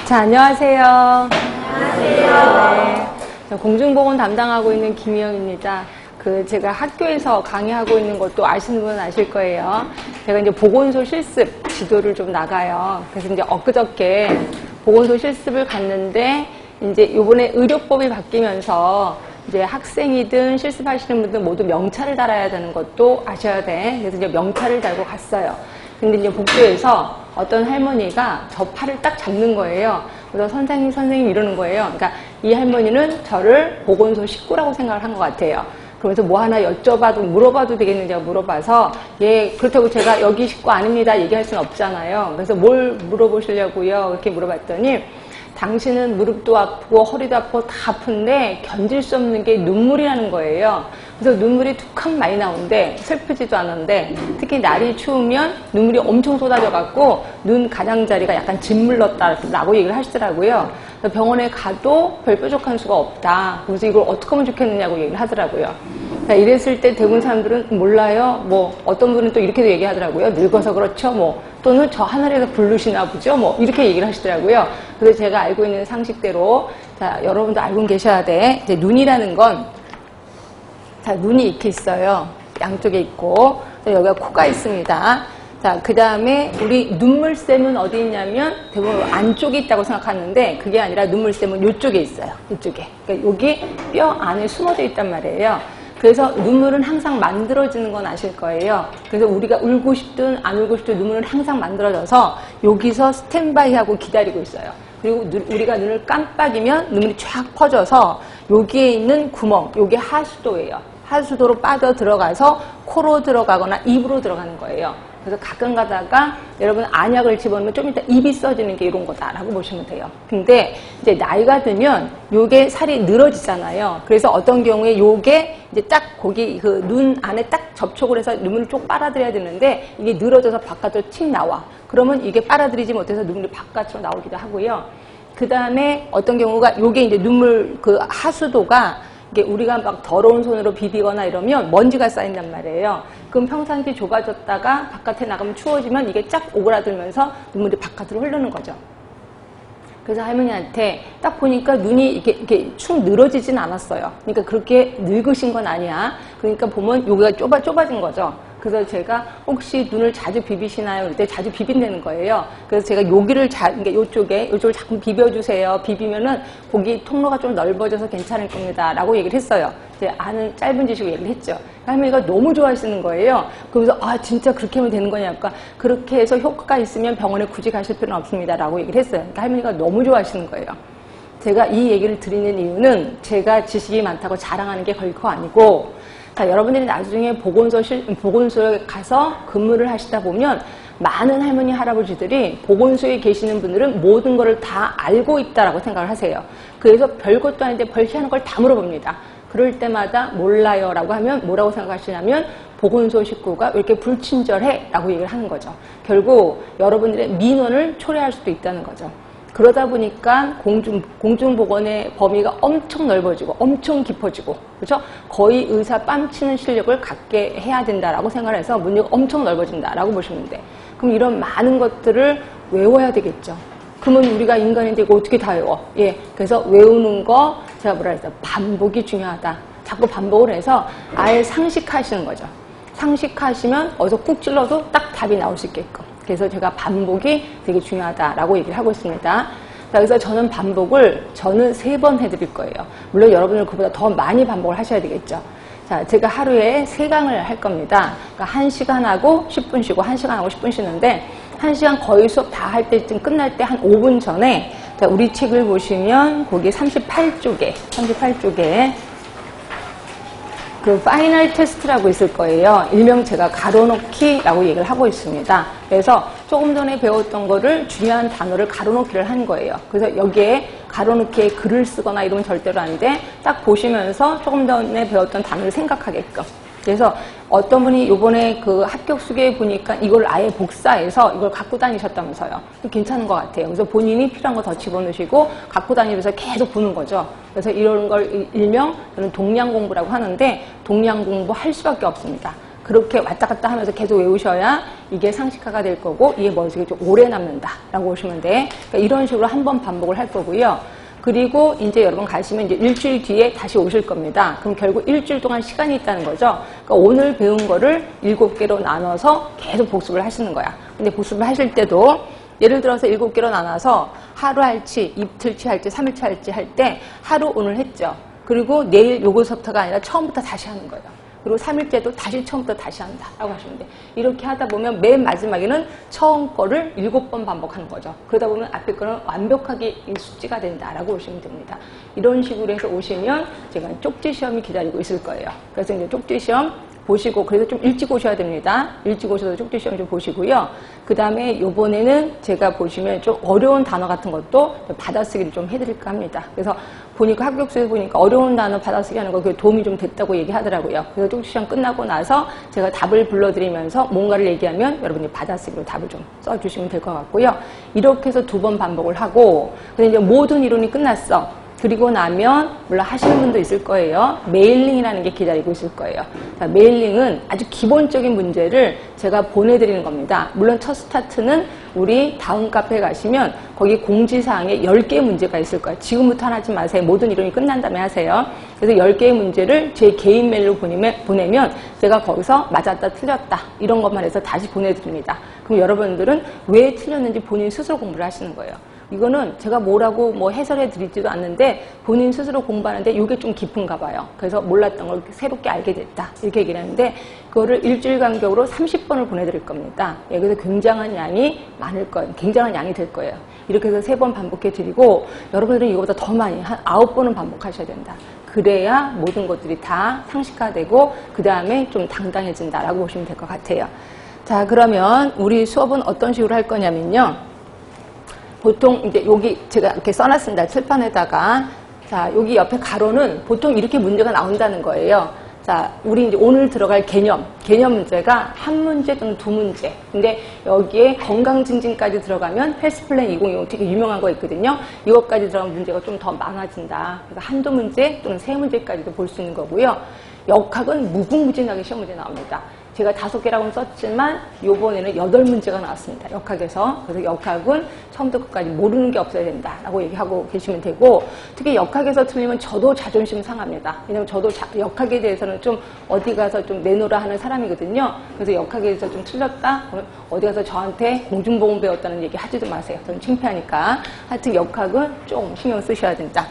자, 안녕하세요. 안녕하세요. 네, 공중보건 담당하고 있는 김희영입니다. 제가 학교에서 강의하고 있는 것도 아시는 분은 아실 거예요. 제가 이제 보건소 실습 지도를 좀 나가요. 그래서 이제 엊그저께 보건소 실습을 갔는데, 이제 요번에 의료법이 바뀌면서 이제 학생이든 실습하시는 분들 모두 명찰을 달아야 되는 것도 아셔야 돼. 그래서 이제 명찰을 달고 갔어요. 근데 이제 복도에서 어떤 할머니가 저 팔을 딱 잡는 거예요. 그래서 선생님 이러는 거예요. 그러니까 이 할머니는 저를 보건소 식구라고 생각을 한 것 같아요. 그러면서 뭐 하나 물어봐도 되겠는지 물어봐서, 예, 그렇다고 제가 여기 식구 아닙니다 얘기할 수는 없잖아요. 그래서 뭘 물어보시려고요? 이렇게 물어봤더니, 당신은 무릎도 아프고 허리도 아프고 다 아픈데 견딜 수 없는 게 눈물이라는 거예요. 그래서 눈물이 툭하면 많이 나오는데 슬프지도 않은데, 특히 날이 추우면 눈물이 엄청 쏟아져갖고 눈 가장자리가 약간 짓물렀다라고 얘기를 하시더라고요. 그래서 병원에 가도 별 뾰족한 수가 없다. 그래서 이걸 어떻게 하면 좋겠느냐고 얘기를 하더라고요. 이랬을 때 대부분 사람들은 몰라요. 뭐 어떤 분은 또 이렇게도 얘기하더라고요. 늙어서 그렇죠. 뭐 또는 저 하늘에서 부르시나 보죠. 뭐 이렇게 얘기를 하시더라고요. 그래서 제가 알고 있는 상식대로, 자, 여러분도 알고 계셔야 돼. 이제 눈이라는 건, 자, 눈이 이렇게 있어요. 양쪽에 있고, 여기가 코가 있습니다. 자, 그 다음에 우리 눈물샘은 어디 있냐면 대부분 안쪽에 있다고 생각하는데, 그게 아니라 눈물샘은 이쪽에 있어요. 이쪽에. 그러니까 여기 뼈 안에 숨어져 있단 말이에요. 그래서 눈물은 항상 만들어지는 건 아실 거예요. 그래서 우리가 울고 싶든 안 울고 싶든 눈물은 항상 만들어져서 여기서 스탠바이하고 기다리고 있어요. 그리고 우리가 눈을 깜빡이면 눈물이 쫙 퍼져서 여기에 있는 구멍, 여기 하수도예요. 하수도로 빠져 들어가서 코로 들어가거나 입으로 들어가는 거예요. 그래서 가끔 가다가 여러분 안약을 집어넣으면 좀 이따 입이 써지는 게 이런 거다라고 보시면 돼요. 근데 이제 나이가 들면 요게 살이 늘어지잖아요. 그래서 어떤 경우에 요게 이제 딱 거기 그 눈 안에 딱 접촉을 해서 눈물을 쭉 빨아들여야 되는데, 이게 늘어져서 바깥으로 틱 나와. 그러면 이게 빨아들이지 못해서 눈물이 바깥으로 나오기도 하고요. 그 다음에 어떤 경우가 요게 이제 눈물 그 하수도가 이게 우리가 막 더러운 손으로 비비거나 이러면 먼지가 쌓인단 말이에요. 그럼 평상시 좁아졌다가 바깥에 나가면 추워지면 이게 쫙 오그라들면서 눈물이 바깥으로 흐르는 거죠. 그래서 할머니한테 딱 보니까 눈이 이렇게 축 늘어지진 않았어요. 그러니까 그렇게 늙으신 건 아니야. 그러니까 보면 여기가 좁아진 거죠. 그래서 제가 혹시 눈을 자주 비비시나요? 그럴 때 자주 비빈다는 거예요. 그래서 제가 여기를 그러니까 요쪽을 자꾸 비벼주세요. 비비면은 거기 통로가 좀 넓어져서 괜찮을 겁니다. 라고 얘기를 했어요. 이제 아는 짧은 지식으로 얘기를 했죠. 할머니가 너무 좋아하시는 거예요. 그러면서, 아, 진짜 그렇게 하면 되는 거냐니까, 그렇게 해서 효과가 있으면 병원에 굳이 가실 필요는 없습니다. 라고 얘기를 했어요. 그러니까 할머니가 너무 좋아하시는 거예요. 제가 이 얘기를 드리는 이유는 제가 지식이 많다고 자랑하는 게 결코 아니고, 자, 여러분들이 나중에 보건소에 가서 근무를 하시다 보면 많은 할머니, 할아버지들이 보건소에 계시는 분들은 모든 거를 다 알고 있다라고 생각을 하세요. 그래서 별것도 아닌데 별희한한 걸 다 물어봅니다. 그럴 때마다 몰라요 라고 하면 뭐라고 생각하시냐면, 보건소 식구가 왜 이렇게 불친절해? 라고 얘기를 하는 거죠. 결국 여러분들의 민원을 초래할 수도 있다는 거죠. 그러다 보니까 공중보건의 범위가 엄청 넓어지고 엄청 깊어지고, 그렇죠? 거의 의사 뺨치는 실력을 갖게 해야 된다라고 생각을 해서 문제가 엄청 넓어진다라고 보시면 돼. 그럼 이런 많은 것들을 외워야 되겠죠. 그러면 우리가 인간인데 이거 어떻게 다 외워? 예, 그래서 외우는 거, 제가 뭐라 했어요? 반복이 중요하다. 자꾸 반복을 해서 아예 상식하시는 거죠. 상식하시면 어디서 꾹 찔러도 딱 답이 나올 수 있게끔. 그래서 제가 반복이 되게 중요하다라고 얘기를 하고 있습니다. 자, 그래서 저는 3번 해드릴 거예요. 물론 여러분은 그보다 더 많이 반복을 하셔야 되겠죠. 자, 제가 하루에 3강을 할 겁니다. 그러니까 1시간 하고 10분 쉬고 1시간 하고 10분 쉬는데, 1시간 거의 수업 다 할 때쯤 끝날 때 한 5분 전에, 자, 우리 책을 보시면 거기 38쪽에 그 파이널 테스트라고 있을 거예요. 일명 제가 가로놓기라고 얘기를 하고 있습니다. 그래서 조금 전에 배웠던 거를 중요한 단어를 가로놓기를 한 거예요. 그래서 여기에 가로놓기에 글을 쓰거나 이러면 절대로 안 돼. 딱 보시면서 조금 전에 배웠던 단어를 생각하게끔. 그래서 어떤 분이 요번에 그 합격수기에 보니까 이걸 아예 복사해서 이걸 갖고 다니셨다면서요. 괜찮은 것 같아요. 그래서 본인이 필요한 거 더 집어넣으시고 갖고 다니면서 계속 보는 거죠. 그래서 이런 걸 일명 저는 동량 공부라고 하는데, 동량 공부 할 수밖에 없습니다. 그렇게 왔다 갔다 하면서 계속 외우셔야 이게 상식화가 될 거고 이게 머릿속에 좀 오래 남는다라고 보시면 돼. 그러니까 이런 식으로 한번 반복을 할 거고요. 그리고 이제 여러분 가시면 이제 일주일 뒤에 다시 오실 겁니다. 그럼 결국 일주일 동안 시간이 있다는 거죠. 그러니까 오늘 배운 거를 7개로 나눠서 계속 복습을 하시는 거야. 근데 복습을 하실 때도 예를 들어서 7개로 나눠서 하루 할지, 이틀치 할지, 3일치 할지 할 때 하루 오늘 했죠. 그리고 내일 요거서부터가 아니라 처음부터 다시 하는 거예요. 그리고 3일째도 다시 처음부터 다시 한다 라고 하시면 돼. 이렇게 하다 보면 맨 마지막에는 처음 거를 7번 반복하는 거죠. 그러다 보면 앞에 거는 완벽하게 숙지가 된다라고 보시면 됩니다. 이런 식으로 해서 오시면 제가 쪽지 시험이 기다리고 있을 거예요. 그래서 이제 쪽지 시험 보시고, 그래서 좀 일찍 오셔야 됩니다. 일찍 오셔서 쪽지 시험 좀 보시고요. 그 다음에 요번에는 제가 보시면 좀 어려운 단어 같은 것도 받아쓰기를 좀 해드릴까 합니다. 그래서 보니까 합격수에 보니까 어려운 단어 받아쓰기 하는 거 그게 도움이 좀 됐다고 얘기하더라고요. 그래서 쪽지 시험 끝나고 나서 제가 답을 불러드리면서 뭔가를 얘기하면 여러분이 받아쓰기로 답을 좀 써주시면 될 것 같고요. 이렇게 해서 2번 반복을 하고, 근데 이제 모든 이론이 끝났어. 그리고 나면 물론 하시는 분도 있을 거예요. 메일링이라는 게 기다리고 있을 거예요. 자, 메일링은 아주 기본적인 문제를 제가 보내드리는 겁니다. 물론 첫 스타트는 우리 다음 카페에 가시면 거기 공지사항에 10개의 문제가 있을 거예요. 지금부터 하지 마세요. 모든 이론이 끝난 다음에 하세요. 그래서 10개의 문제를 제 개인 메일로 보내면 제가 거기서 맞았다 틀렸다 이런 것만 해서 다시 보내드립니다. 그럼 여러분들은 왜 틀렸는지 본인 스스로 공부를 하시는 거예요. 이거는 제가 뭐라고 뭐 해설해 드리지도 않는데 본인 스스로 공부하는데 이게 좀 깊은가 봐요. 그래서 몰랐던 걸 새롭게 알게 됐다. 이렇게 얘기를 하는데 그거를 일주일 간격으로 30번을 보내드릴 겁니다. 예, 그래서 굉장한 양이 많을 거예요. 굉장한 양이 될 거예요. 이렇게 해서 3번 반복해 드리고 여러분들은 이거보다 더 많이 한 9번은 반복하셔야 된다. 그래야 모든 것들이 다 상식화되고 그 다음에 좀 당당해진다라고 보시면 될 것 같아요. 자, 그러면 우리 수업은 어떤 식으로 할 거냐면요. 보통 이제 여기 제가 이렇게 써놨습니다. 칠판에다가. 자, 여기 옆에 가로는 보통 이렇게 문제가 나온다는 거예요. 자, 우리 이제 오늘 들어갈 개념 문제가 한 문제 또는 2문제. 근데 여기에 건강증진까지 들어가면 헬스플랜 2025 되게 유명한 거 있거든요. 이것까지 들어가면 문제가 좀 더 많아진다. 그래서 한두 문제 또는 3문제까지도 볼 수 있는 거고요. 역학은 무궁무진하게 시험 문제 나옵니다. 제가 5개라고는 썼지만 요번에는 8문제가 나왔습니다. 역학에서. 그래서 역학은 처음부터 끝까지 모르는 게 없어야 된다라고 얘기하고 계시면 되고, 특히 역학에서 틀리면 저도 자존심 상합니다. 왜냐면 저도 역학에 대해서는 좀 어디 가서 좀 내놓으라 하는 사람이거든요. 그래서 역학에 대해서 좀 틀렸다? 그러면 어디 가서 저한테 공중보건 배웠다는 얘기 하지도 마세요. 저는 창피하니까. 하여튼 역학은 좀 신경 쓰셔야 된다.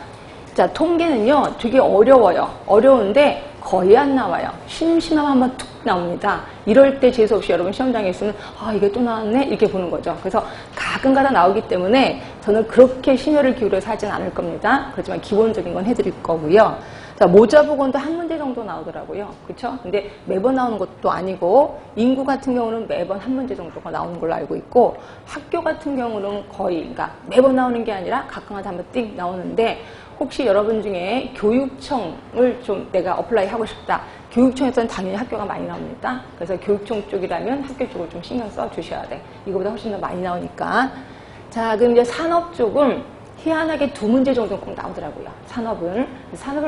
자, 통계는요, 되게 어려워요. 어려운데 거의 안 나와요. 심심하면 한번 툭 나옵니다. 이럴 때 재수없이 여러분 시험장에 있으면 아, 이게 또 나왔네? 이렇게 보는 거죠. 그래서 가끔가다 나오기 때문에 저는 그렇게 심혈을 기울여서 하진 않을 겁니다. 그렇지만 기본적인 건 해드릴 거고요. 자, 모자보건도 한 문제 정도 나오더라고요. 그쵸? 근데 매번 나오는 것도 아니고, 인구 같은 경우는 매번 한 문제 정도가 나오는 걸로 알고 있고, 학교 같은 경우는 거의, 그러니까 매번 나오는 게 아니라 가끔가다 한번 띡 나오는데, 혹시 여러분 중에 교육청을 좀 내가 어플라이 하고 싶다. 교육청에서는 당연히 학교가 많이 나옵니다. 그래서 교육청 쪽이라면 학교 쪽을 좀 신경 써 주셔야 돼. 이거보다 훨씬 더 많이 나오니까. 자, 그럼 이제 산업 쪽은 희한하게 2문제 정도는 꼭 나오더라고요. 산업을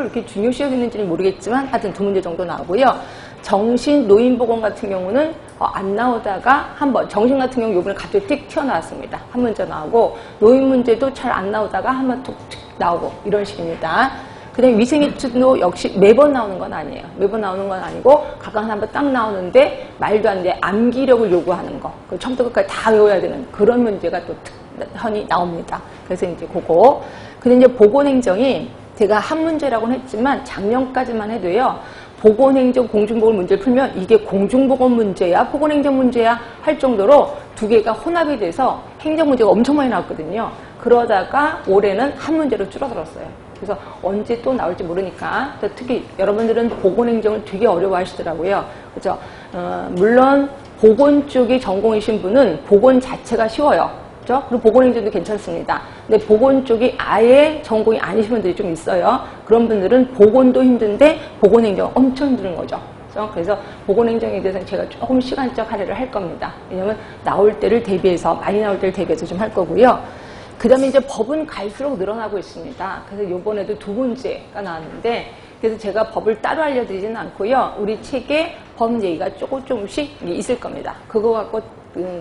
이렇게 중요시 여기는지는 모르겠지만 하여튼 2문제 정도 나오고요. 정신, 노인보건 같은 경우는 안 나오다가 한번, 정신 같은 경우 요번에 갑자기 틱 튀어나왔습니다. 한 문제 나오고, 노인 문제도 잘 안 나오다가 한번 툭 나오고 이런 식입니다. 그 다음에 위생입투도 역시 매번 나오는 건 아니에요. 매번 나오는 건 아니고 가끔 한번 딱 나오는데 말도 안 돼. 암기력을 요구하는 거. 처음부터 끝까지 다 외워야 되는 그런 문제가 또 흔히 나옵니다. 그래서 이제 그거. 근데 이제 보건행정이 제가 한 문제라고는 했지만 작년까지만 해도요. 보건행정, 공중보건 문제를 풀면 이게 공중보건 문제야, 보건행정 문제야 할 정도로 2개가 혼합이 돼서 행정 문제가 엄청 많이 나왔거든요. 그러다가 올해는 한 문제로 줄어들었어요. 그래서 언제 또 나올지 모르니까, 특히 여러분들은 보건행정을 되게 어려워하시더라고요. 그죠? 물론 보건 쪽이 전공이신 분은 보건 자체가 쉬워요. 그죠? 그리고 보건행정도 괜찮습니다. 근데 보건 쪽이 아예 전공이 아니신 분들이 좀 있어요. 그런 분들은 보건도 힘든데 보건행정 엄청 힘든 거죠. 그래서 보건행정에 대해서는 제가 조금 시간적 할애를 할 겁니다. 왜냐면 나올 때를 대비해서, 많이 나올 때를 대비해서 좀 할 거고요. 그 다음에 이제 법은 갈수록 늘어나고 있습니다. 그래서 요번에도 2문제가 나왔는데, 그래서 제가 법을 따로 알려드리지는 않고요. 우리 책에 법 얘기가 조금씩 있을 겁니다. 그거 갖고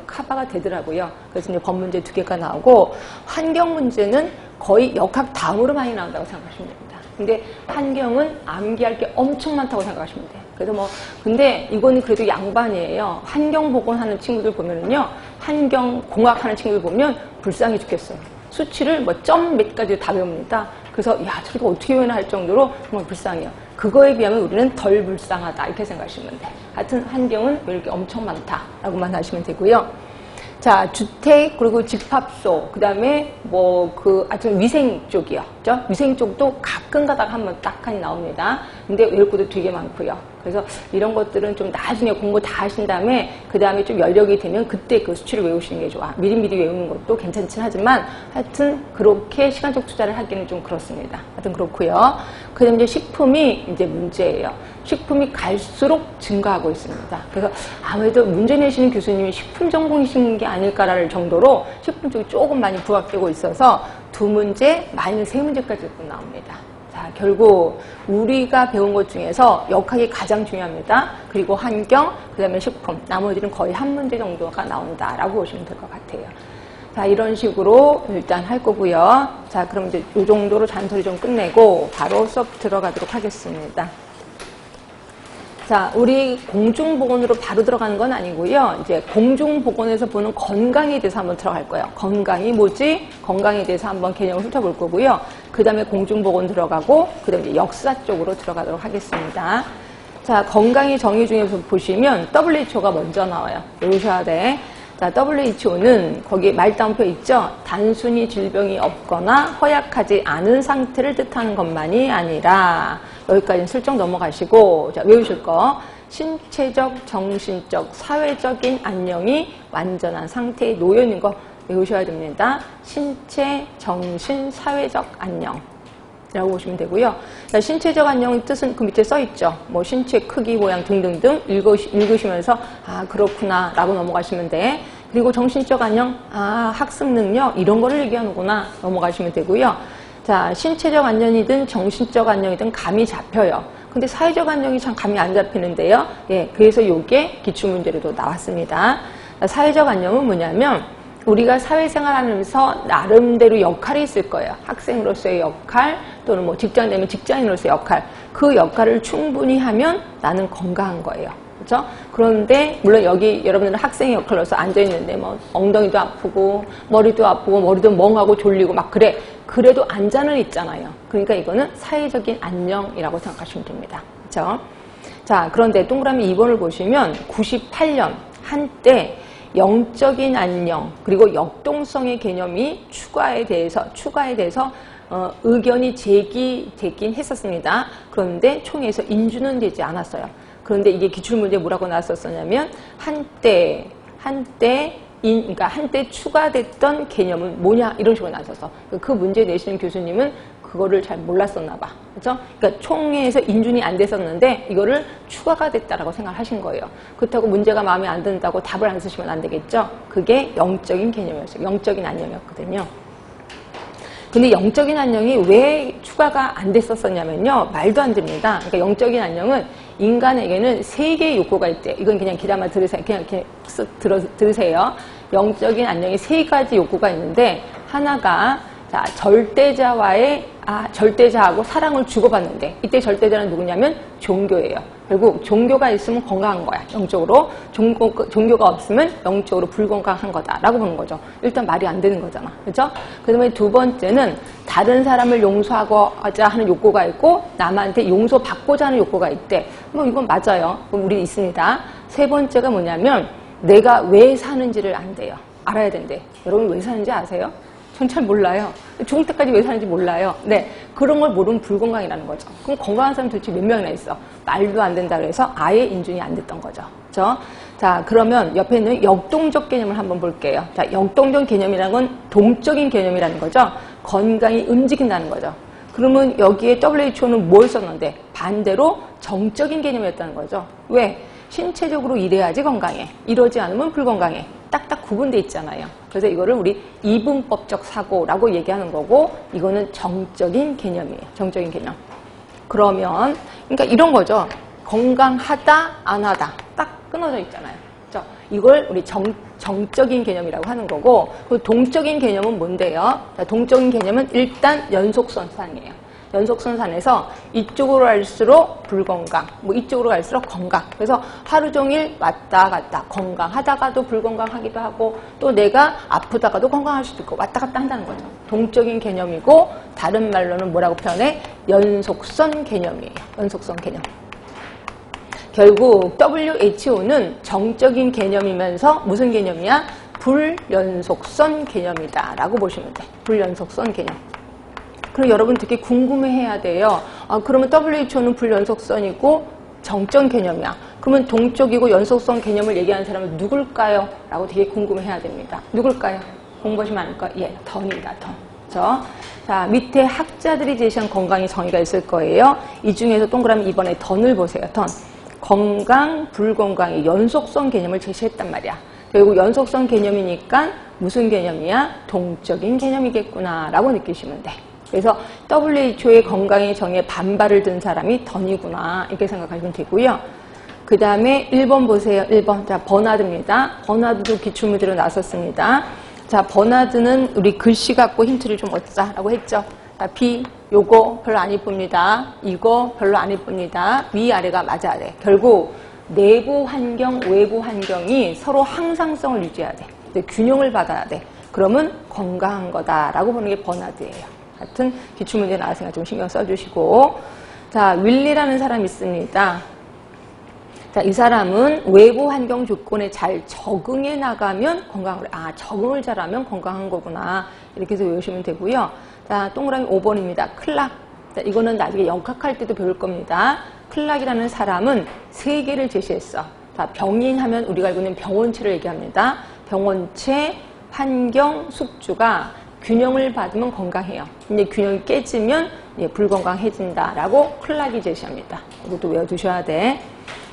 커버가 되더라고요. 그래서 이제 법 문제 2개가 나오고, 환경 문제는 거의 역학 다음으로 많이 나온다고 생각하시면 됩니다. 근데 환경은 암기할 게 엄청 많다고 생각하시면 돼요. 그래서 근데 이거는 그래도 양반이에요. 환경보건하는 친구들 보면은요, 환경공학하는 친구들 보면 불쌍해 죽겠어요. 수치를 점 몇 가지 다 외웁니다. 그래서 저렇게 어떻게 외우나 할 정도로 정말 불쌍해요. 그거에 비하면 우리는 덜 불쌍하다 이렇게 생각하시면 돼요. 하여튼 환경은 왜 이렇게 엄청 많다라고만 하시면 되고요. 자, 주택, 그리고 집합소, 그 다음에 아주 위생 쪽이요. 그죠? 위생 쪽도 가끔 가다가 한번 딱하니 나옵니다. 근데 외울 것도 되게 많고요. 그래서 이런 것들은 좀 나중에 공부 다 하신 다음에, 그 다음에 좀 여력이 되면 그때 그 수치를 외우시는 게 좋아. 미리미리 외우는 것도 괜찮긴 하지만, 하여튼 그렇게 시간적 투자를 하기는 좀 그렇습니다. 하여튼 그렇고요. 그 다음에 이제 식품이 이제 문제예요. 식품이 갈수록 증가하고 있습니다. 그래서 아무래도 문제 내시는 교수님이 식품 전공이신 게 아닐까라는 정도로 식품 쪽이 조금 많이 부각되고 있어서 2문제, 마이너스 3문제까지 나옵니다. 자, 결국 우리가 배운 것 중에서 역학이 가장 중요합니다. 그리고 환경, 그 다음에 식품, 나머지는 거의 1문제 정도가 나온다라고 보시면 될 것 같아요. 자, 이런 식으로 일단 할 거고요. 자, 그럼 이제 이 정도로 잔소리 좀 끝내고 바로 수업 들어가도록 하겠습니다. 자, 우리 공중보건으로 바로 들어가는 건 아니고요. 이제 공중보건에서 보는 건강에 대해서 한번 들어갈 거예요. 건강이 뭐지? 건강에 대해서 한번 개념을 훑어볼 거고요. 그 다음에 공중보건 들어가고, 그 다음에 이제 역사 쪽으로 들어가도록 하겠습니다. 자, 건강의 정의 중에서 보시면 WHO가 먼저 나와요. 외우셔야 돼. 자, WHO는 거기 말다운표 있죠? 단순히 질병이 없거나 허약하지 않은 상태를 뜻하는 것만이 아니라, 여기까지는 슬쩍 넘어가시고, 자, 외우실 거. 신체적, 정신적, 사회적인 안녕이 완전한 상태에 놓여 있는 거 외우셔야 됩니다. 신체, 정신, 사회적 안녕. 라고 보시면 되고요. 자, 신체적 안녕의 뜻은 그 밑에 써 있죠. 신체 크기, 모양 등등등 읽으시면서 그렇구나 라고 넘어가시면 돼. 그리고 정신적 안녕, 학습 능력 이런 거를 얘기하는구나 넘어가시면 되고요. 자, 신체적 안녕이든 정신적 안녕이든 감이 잡혀요. 근데 사회적 안녕이 참 감이 안 잡히는데요. 예, 그래서 요게 기출문제로도 나왔습니다. 사회적 안녕은 뭐냐면 우리가 사회생활 하면서 나름대로 역할이 있을 거예요. 학생으로서의 역할 또는 직장 되면 직장인으로서의 역할. 그 역할을 충분히 하면 나는 건강한 거예요. 그렇죠? 그런데 물론 여기 여러분들은 학생의 역할로서 앉아있는데 엉덩이도 아프고 머리도 아프고 머리도 멍하고 졸리고 막 그래. 그래도 앉아는 있잖아요. 그러니까 이거는 사회적인 안녕이라고 생각하시면 됩니다. 그렇죠? 자, 그런데 동그라미 2번을 보시면 98년 한때 영적인 안녕 그리고 역동성의 개념이 추가에 대해서 의견이 제기되긴 했었습니다. 그런데 총회에서 인준은 되지 않았어요. 그런데 이게 기출문제 뭐라고 나왔었냐면 한때 추가됐던 개념은 뭐냐 이런 식으로 나왔었어. 그 문제 내시는 교수님은 그거를 잘 몰랐었나 봐. 그렇죠? 그러니까 총회에서 인준이 안 됐었는데 이거를 추가가 됐다라고 생각하신 거예요. 그렇다고 문제가 마음에 안 든다고 답을 안 쓰시면 안 되겠죠? 그게 영적인 개념이었어요. 영적인 안녕이었거든요. 근데 영적인 안녕이 왜 추가가 안 됐었냐면요. 말도 안 됩니다. 그러니까 영적인 안녕은 인간에게는 3개의 욕구가 있대요. 이건 그냥 귀담아 들으세요. 그냥 이렇게 들으세요. 영적인 안녕이 3가지 욕구가 있는데 하나가 자, 절대자하고 사랑을 주고받는데 이때 절대자는 누구냐면 종교예요. 결국 종교가 있으면 건강한 거야. 영적으로. 종교가 없으면 영적으로 불건강한 거다라고 보는 거죠. 일단 말이 안 되는 거잖아. 그렇죠? 그다음에 2번째는 다른 사람을 용서하고자 하는 욕구가 있고 남한테 용서받고자 하는 욕구가 있대. 이건 맞아요. 우리 있습니다. 3번째가 뭐냐면 내가 왜 사는지를 안 돼요. 알아야 된대. 여러분 왜 사는지 아세요? 전 잘 몰라요. 죽을 때까지 왜 사는지 몰라요. 네, 그런 걸 모르면 불건강이라는 거죠. 그럼 건강한 사람 도대체 몇 명이나 있어? 말도 안 된다 그래서 아예 인준이 안 됐던 거죠. 그렇죠? 자, 그러면 옆에 있는 역동적 개념을 한번 볼게요. 자, 역동적 개념이라는 건 동적인 개념이라는 거죠. 건강이 움직인다는 거죠. 그러면 여기에 WHO는 뭘 썼는데 반대로 정적인 개념이었다는 거죠. 왜? 신체적으로 이래야지 건강해. 이러지 않으면 불건강해. 딱딱 구분돼 있잖아요. 그래서 이거를 우리 이분법적 사고라고 얘기하는 거고 이거는 정적인 개념이에요. 정적인 개념. 그러면 그러니까 이런 거죠. 건강하다, 안 하다 딱 끊어져 있잖아요. 그렇죠? 이걸 우리 정적인 개념이라고 하는 거고, 그 동적인 개념은 뭔데요? 자, 동적인 개념은 일단 연속선상이에요. 연속선상에서 이쪽으로 갈수록 불건강, 뭐 이쪽으로 갈수록 건강. 그래서 하루 종일 왔다 갔다 건강하다가도 불건강하기도 하고, 또 내가 아프다가도 건강할 수도 있고 왔다 갔다 한다는 거죠. 동적인 개념이고, 다른 말로는 뭐라고 표현해? 연속선 개념이에요. 연속선 개념. 결국 WHO는 정적인 개념이면서 무슨 개념이야? 불연속선 개념이다 라고 보시면 돼. 불연속선 개념. 그럼 여러분 되게 궁금해해야 돼요. 아, 그러면 WHO는 불연속선이고 정적 개념이야. 그러면 동적이고 연속선 개념을 얘기하는 사람은 누굴까요? 라고 되게 궁금해해야 됩니다. 누굴까요? 공부하시면 알 거예요. 예, 던입니다. 던. 그렇죠? 자, 밑에 학자들이 제시한 건강의 정의가 있을 거예요. 이 중에서 동그라미 2번에 던을 보세요. 던. 건강, 불건강의 연속성 개념을 제시했단 말이야. 결국 연속성 개념이니까 무슨 개념이야? 동적인 개념이겠구나 라고 느끼시면 돼. 그래서 WHO의 건강의 정의에 반발을 든 사람이 던이구나 이렇게 생각하시면 되고요. 그 다음에 1번 보세요. 1번. 자, 버나드입니다. 버나드도 기출문제로 나섰습니다. 자, 버나드는 우리 글씨 갖고 힌트를 좀 얻자라고 했죠. 자, B, 요거 별로 안 이쁩니다. 이거 별로 안 이쁩니다. 위아래가 맞아야 돼. 결국 내부 환경, 외부 환경이 서로 항상성을 유지해야 돼. 균형을 받아야 돼. 그러면 건강한 거다라고 보는 게 버나드예요. 하여튼 기출문제 나왔으니까 좀 신경 써주시고. 자, 윌리라는 사람이 있습니다. 자, 이 사람은 외부 환경 조건에 잘 적응해 나가면 건강을, 적응을 잘하면 건강한 거구나. 이렇게 해서 외우시면 되고요. 자, 동그라미 5번입니다. 클락. 자, 이거는 나중에 역학할 때도 배울 겁니다. 클락이라는 사람은 3개를 제시했어. 자, 병인 하면 우리가 알고 있는 병원체를 얘기합니다. 병원체, 환경, 숙주가 균형을 받으면 건강해요. 근데 균형이 깨지면 불건강해진다라고 클락이 제시합니다. 이것도 외워두셔야 돼.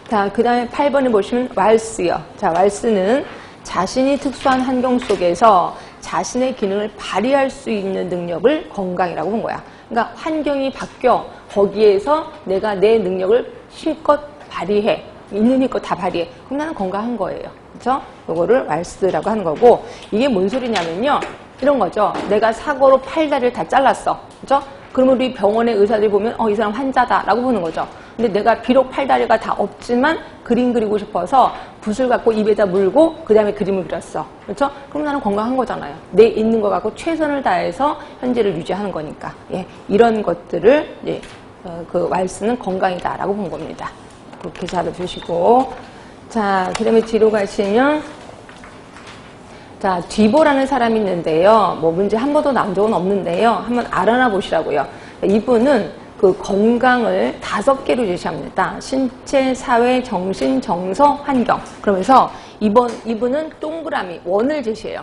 자, 그 다음에 8번에 보시면 왈스요. 자, 왈스는 자신이 특수한 환경 속에서 자신의 기능을 발휘할 수 있는 능력을 건강이라고 본 거야. 그러니까 환경이 바뀌어 거기에서 내가 내 능력을 실컷 발휘해. 있는 힘껏 다 발휘해. 그럼 나는 건강한 거예요. 그렇죠? 이거를 왈스라고 하는 거고, 이게 뭔 소리냐면요. 이런 거죠. 내가 사고로 팔다리를 다 잘랐어. 그렇죠? 그러면 우리 병원의 의사들이 보면 이 사람 환자다라고 보는 거죠. 근데 내가 비록 팔다리가 다 없지만 그림 그리고 싶어서 붓을 갖고 입에다 물고 그 다음에 그림을 그렸어. 그렇죠? 그럼 나는 건강한 거잖아요. 내 있는 거 갖고 최선을 다해서 현재를 유지하는 거니까. 예, 이런 것들을 그 왈스는 건강이다라고 본 겁니다. 그렇게 잘 알아두시고. 자, 그 다음에 뒤로 가시면 자, 뒤보라는 사람이 있는데요. 뭐 문제 한 번도 나온 적은 없는데요. 한번 알아나 보시라고요. 이분은 그 건강을 5개로 제시합니다. 신체, 사회, 정신, 정서, 환경. 그러면서 이분은 동그라미, 원을 제시해요.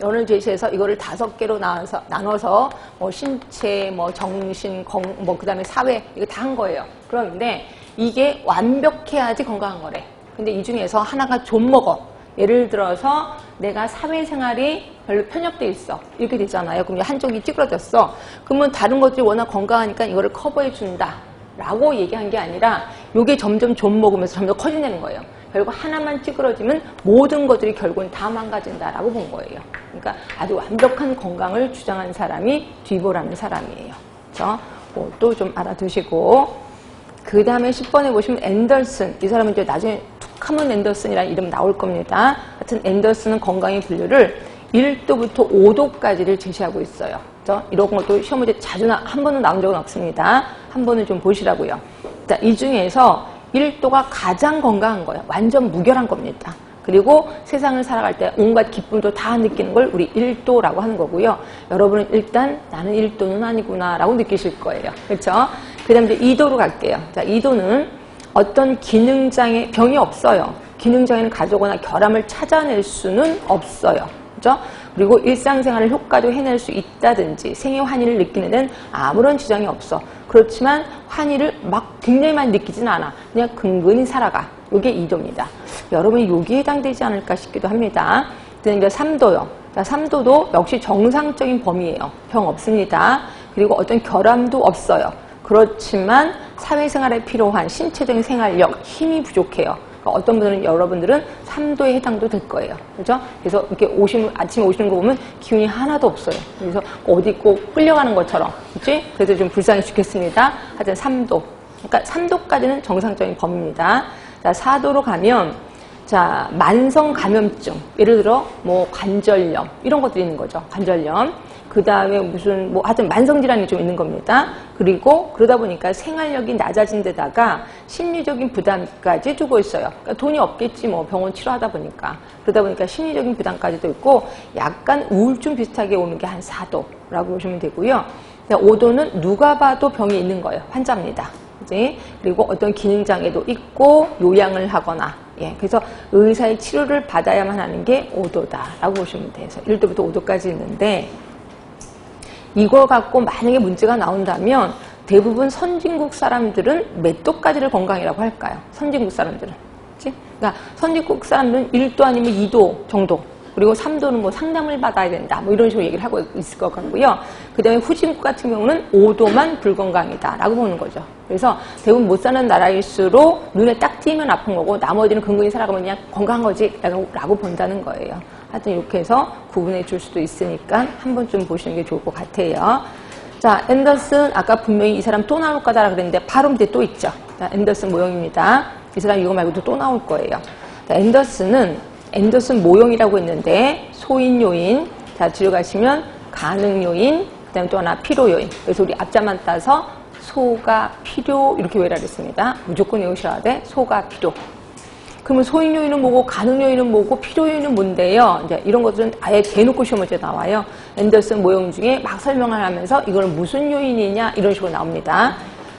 원을 제시해서 이거를 5개로 나눠서 뭐 신체, 뭐 정신, 뭐 그 다음에 사회, 이거 다 한 거예요. 그런데 이게 완벽해야지 건강한 거래. 근데 이 중에서 하나가 좀 먹어. 예를 들어서 내가 사회생활이 별로 편협돼 있어. 이렇게 되잖아요. 그럼 한쪽이 찌그러졌어. 그러면 다른 것들이 워낙 건강하니까 이거를 커버해 준다 라고 얘기한 게 아니라 이게 점점 좀 먹으면서 점점 커진다는 거예요. 결국 하나만 찌그러지면 모든 것들이 결국은 다 망가진다라고 본 거예요. 그러니까 아주 완벽한 건강을 주장한 사람이 뒤보라는 사람이에요. 그렇죠? 그것도 좀 알아두시고. 그 다음에 10번에 보시면 앤더슨. 이 사람은 이제 나중에 툭하면 앤더슨이라는 이름 나올 겁니다. 하여튼 앤더슨은 건강의 분류를 1도부터 5도까지를 제시하고 있어요. 그렇죠? 이런 것도 시험 문제 자주 한 번은 나온 적은 없습니다. 한 번은 좀 보시라고요. 자, 이 중에서 1도가 가장 건강한 거예요. 완전 무결한 겁니다. 그리고 세상을 살아갈 때 온갖 기쁨도 다 느끼는 걸 우리 1도라고 하는 거고요. 여러분은 일단 나는 1도는 아니구나 라고 느끼실 거예요. 그렇죠? 그 다음에 2도로 갈게요. 자, 2도는 어떤 기능장애, 병이 없어요. 기능장애는 가져거나 결함을 찾아낼 수는 없어요. 그죠? 그리고 일상생활을 효과도 해낼 수 있다든지 생애 환희를 느끼는 데는 아무런 지장이 없어. 그렇지만 환희를 막 굉장히 많이 느끼진 않아. 그냥 근근히 살아가. 이게 2도입니다. 여러분이 여기에 해당되지 않을까 싶기도 합니다. 그다음에 3도요. 자, 3도도 역시 정상적인 범위예요. 병 없습니다. 그리고 어떤 결함도 없어요. 그렇지만 사회생활에 필요한 신체적인 생활력, 힘이 부족해요. 그러니까 어떤 분들은, 여러분들은 3도에 해당도 될 거예요. 그죠? 그래서 이렇게 아침에 오시는 거 보면 기운이 하나도 없어요. 그래서 어디 꼭 끌려가는 것처럼. 그치? 그래서 좀 불쌍해 죽겠습니다. 하여튼 3도. 그러니까 3도까지는 정상적인 범위입니다. 자, 4도로 가면, 자, 만성 감염증. 예를 들어, 뭐, 관절염. 이런 것들이 있는 거죠. 관절염. 그 다음에 무슨, 뭐, 하여튼 만성질환이 좀 있는 겁니다. 그리고 그러다 보니까 생활력이 낮아진 데다가 심리적인 부담까지 주고 있어요. 그러니까 돈이 없겠지, 뭐, 병원 치료하다 보니까. 그러다 보니까 심리적인 부담까지도 있고, 약간 우울증 비슷하게 오는 게 한 4도라고 보시면 되고요. 5도는 누가 봐도 병이 있는 거예요. 환자입니다. 그지? 그리고 어떤 기능장애도 있고, 요양을 하거나, 예, 그래서 의사의 치료를 받아야만 하는 게 5도다라고 보시면 돼요. 그래서 1도부터 5도까지 있는데, 이거 갖고 만약에 문제가 나온다면 대부분 선진국 사람들은 몇 도까지를 건강이라고 할까요? 선진국 사람들은. 그치? 그러니까 선진국 사람들은 1도 아니면 2도 정도. 그리고 3도는 뭐 상담을 받아야 된다. 뭐 이런 식으로 얘기를 하고 있을 것 같고요. 그 다음에 후진국 같은 경우는 5도만 불건강이다라고 보는 거죠. 그래서 대부분 못 사는 나라일수록 눈에 딱 띄면 아픈 거고 나머지는 근근히 살아가면 그냥 건강한 거지 라고 본다는 거예요. 하여튼 이렇게 해서 구분해 줄 수도 있으니까 한 번쯤 보시는 게 좋을 것 같아요. 자, 앤더슨, 아까 분명히 이 사람 또 나올 거다라 그랬는데 바로 밑에 또 있죠. 자, 앤더슨 모형입니다. 이 사람 이거 말고도 또 나올 거예요. 자, 앤더슨 모형이라고 했는데 소인 요인, 자, 뒤로 가시면 가능 요인, 그 다음에 또 하나 필요 요인. 그래서 우리 앞자만 따서 소가 필요 이렇게 외라를 했습니다. 무조건 외우셔야 돼. 소가 필요. 그러면 소인 요인은 뭐고 가능 요인은 뭐고 필요 요인은 뭔데요? 이제 이런 것들은 아예 대놓고 시험 문제 나와요. 앤더슨 모형 중에 막 설명을 하면서 이걸 무슨 요인이냐 이런 식으로 나옵니다.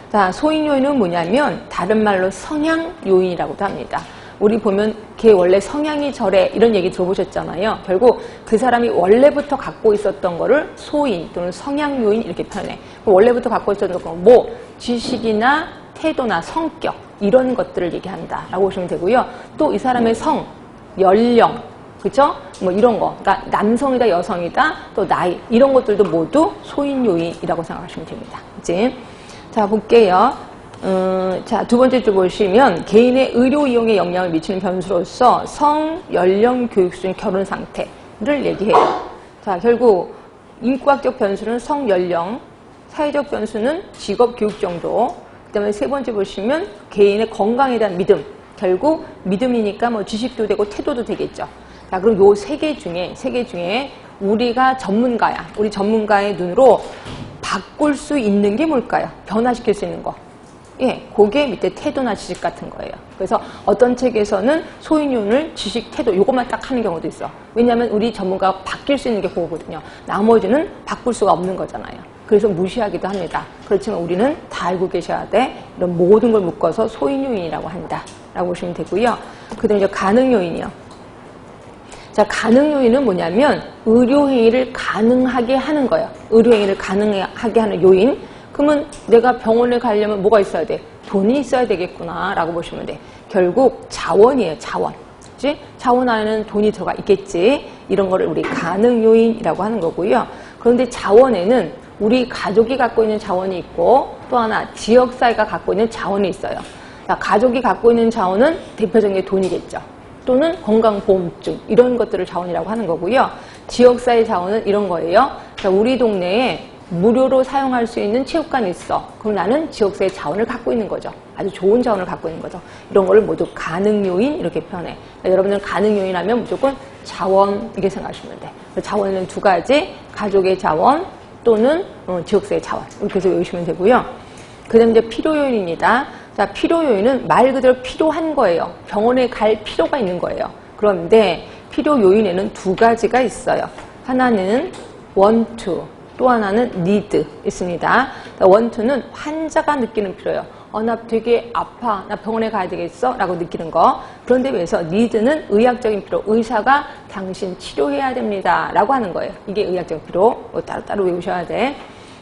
자, 소인 요인은 뭐냐면 다른 말로 성향 요인이라고도 합니다. 우리 보면 걔 원래 성향이 저래 이런 얘기 들어보셨잖아요. 결국 그 사람이 원래부터 갖고 있었던 거를 소인 또는 성향 요인 이렇게 표현해. 원래부터 갖고 있었던 건 뭐 지식이나 태도나 성격 이런 것들을 얘기한다라고 보시면 되고요. 또 이 사람의 성, 연령, 그죠? 뭐 이런 거, 그러니까 남성이다, 여성이다, 또 나이 이런 것들도 모두 소인 요인이라고 생각하시면 됩니다. 그치? 자, 볼게요. 자, 두 번째 줄 보시면 개인의 의료 이용에 영향을 미치는 변수로서 성, 연령, 교육 수준, 결혼 상태를 얘기해요. 자, 결국 인과학적 변수는 성, 연령, 사회적 변수는 직업, 교육 정도. 그 다음에 세 번째 보시면 개인의 건강에 대한 믿음. 결국 믿음이니까 뭐 지식도 되고 태도도 되겠죠. 자, 그럼 요 세 개 중에 우리가 전문가야. 우리 전문가의 눈으로 바꿀 수 있는 게 뭘까요? 변화시킬 수 있는 거. 예, 그게 밑에 태도나 지식 같은 거예요. 그래서 어떤 책에서는 소인요인을 지식, 태도 요것만 딱 하는 경우도 있어. 왜냐하면 우리 전문가가 바뀔 수 있는 게 그거거든요. 나머지는 바꿀 수가 없는 거잖아요. 그래서 무시하기도 합니다. 그렇지만 우리는 다 알고 계셔야 돼. 이런 모든 걸 묶어서 소인요인이라고 한다. 라고 보시면 되고요. 그 다음에 이제 가능요인이요. 자, 가능요인은 뭐냐면 의료행위를 가능하게 하는 거예요. 의료행위를 가능하게 하는 요인. 그러면 내가 병원에 가려면 뭐가 있어야 돼? 돈이 있어야 되겠구나 라고 보시면 돼. 결국 자원이에요. 자원. 그치? 자원 안에는 돈이 들어가 있겠지. 이런 거를 우리 가능요인이라고 하는 거고요. 그런데 자원에는 우리 가족이 갖고 있는 자원이 있고 또 하나 지역사회가 갖고 있는 자원이 있어요. 자, 가족이 갖고 있는 자원은 대표적인 게 돈이겠죠. 또는 건강보험증 이런 것들을 자원이라고 하는 거고요. 지역사회 자원은 이런 거예요. 자, 우리 동네에 무료로 사용할 수 있는 체육관이 있어. 그럼 나는 지역사회 자원을 갖고 있는 거죠. 아주 좋은 자원을 갖고 있는 거죠. 이런 거를 모두 가능요인 이렇게 표현해. 그러니까 여러분들 가능요인 하면 무조건 자원 이렇게 생각하시면 돼. 자원은 두 가지. 가족의 자원 또는 지역사회 자원 이렇게 해서 외우시면 되고요. 그 다음에 이제 필요요인입니다. 자, 필요요인은 말 그대로 필요한 거예요. 병원에 갈 필요가 있는 거예요. 그런데 필요요인에는 두 가지가 있어요. 하나는 want, 또 하나는 need 있습니다. want는 환자가 느끼는 필요예요. 나 되게 아파. 나 병원에 가야 되겠어? 라고 느끼는 거. 그런데 비해서 need는 의학적인 필요. 의사가 당신 치료해야 됩니다. 라고 하는 거예요. 이게 의학적인 필요. 따로따로 외우셔야 돼.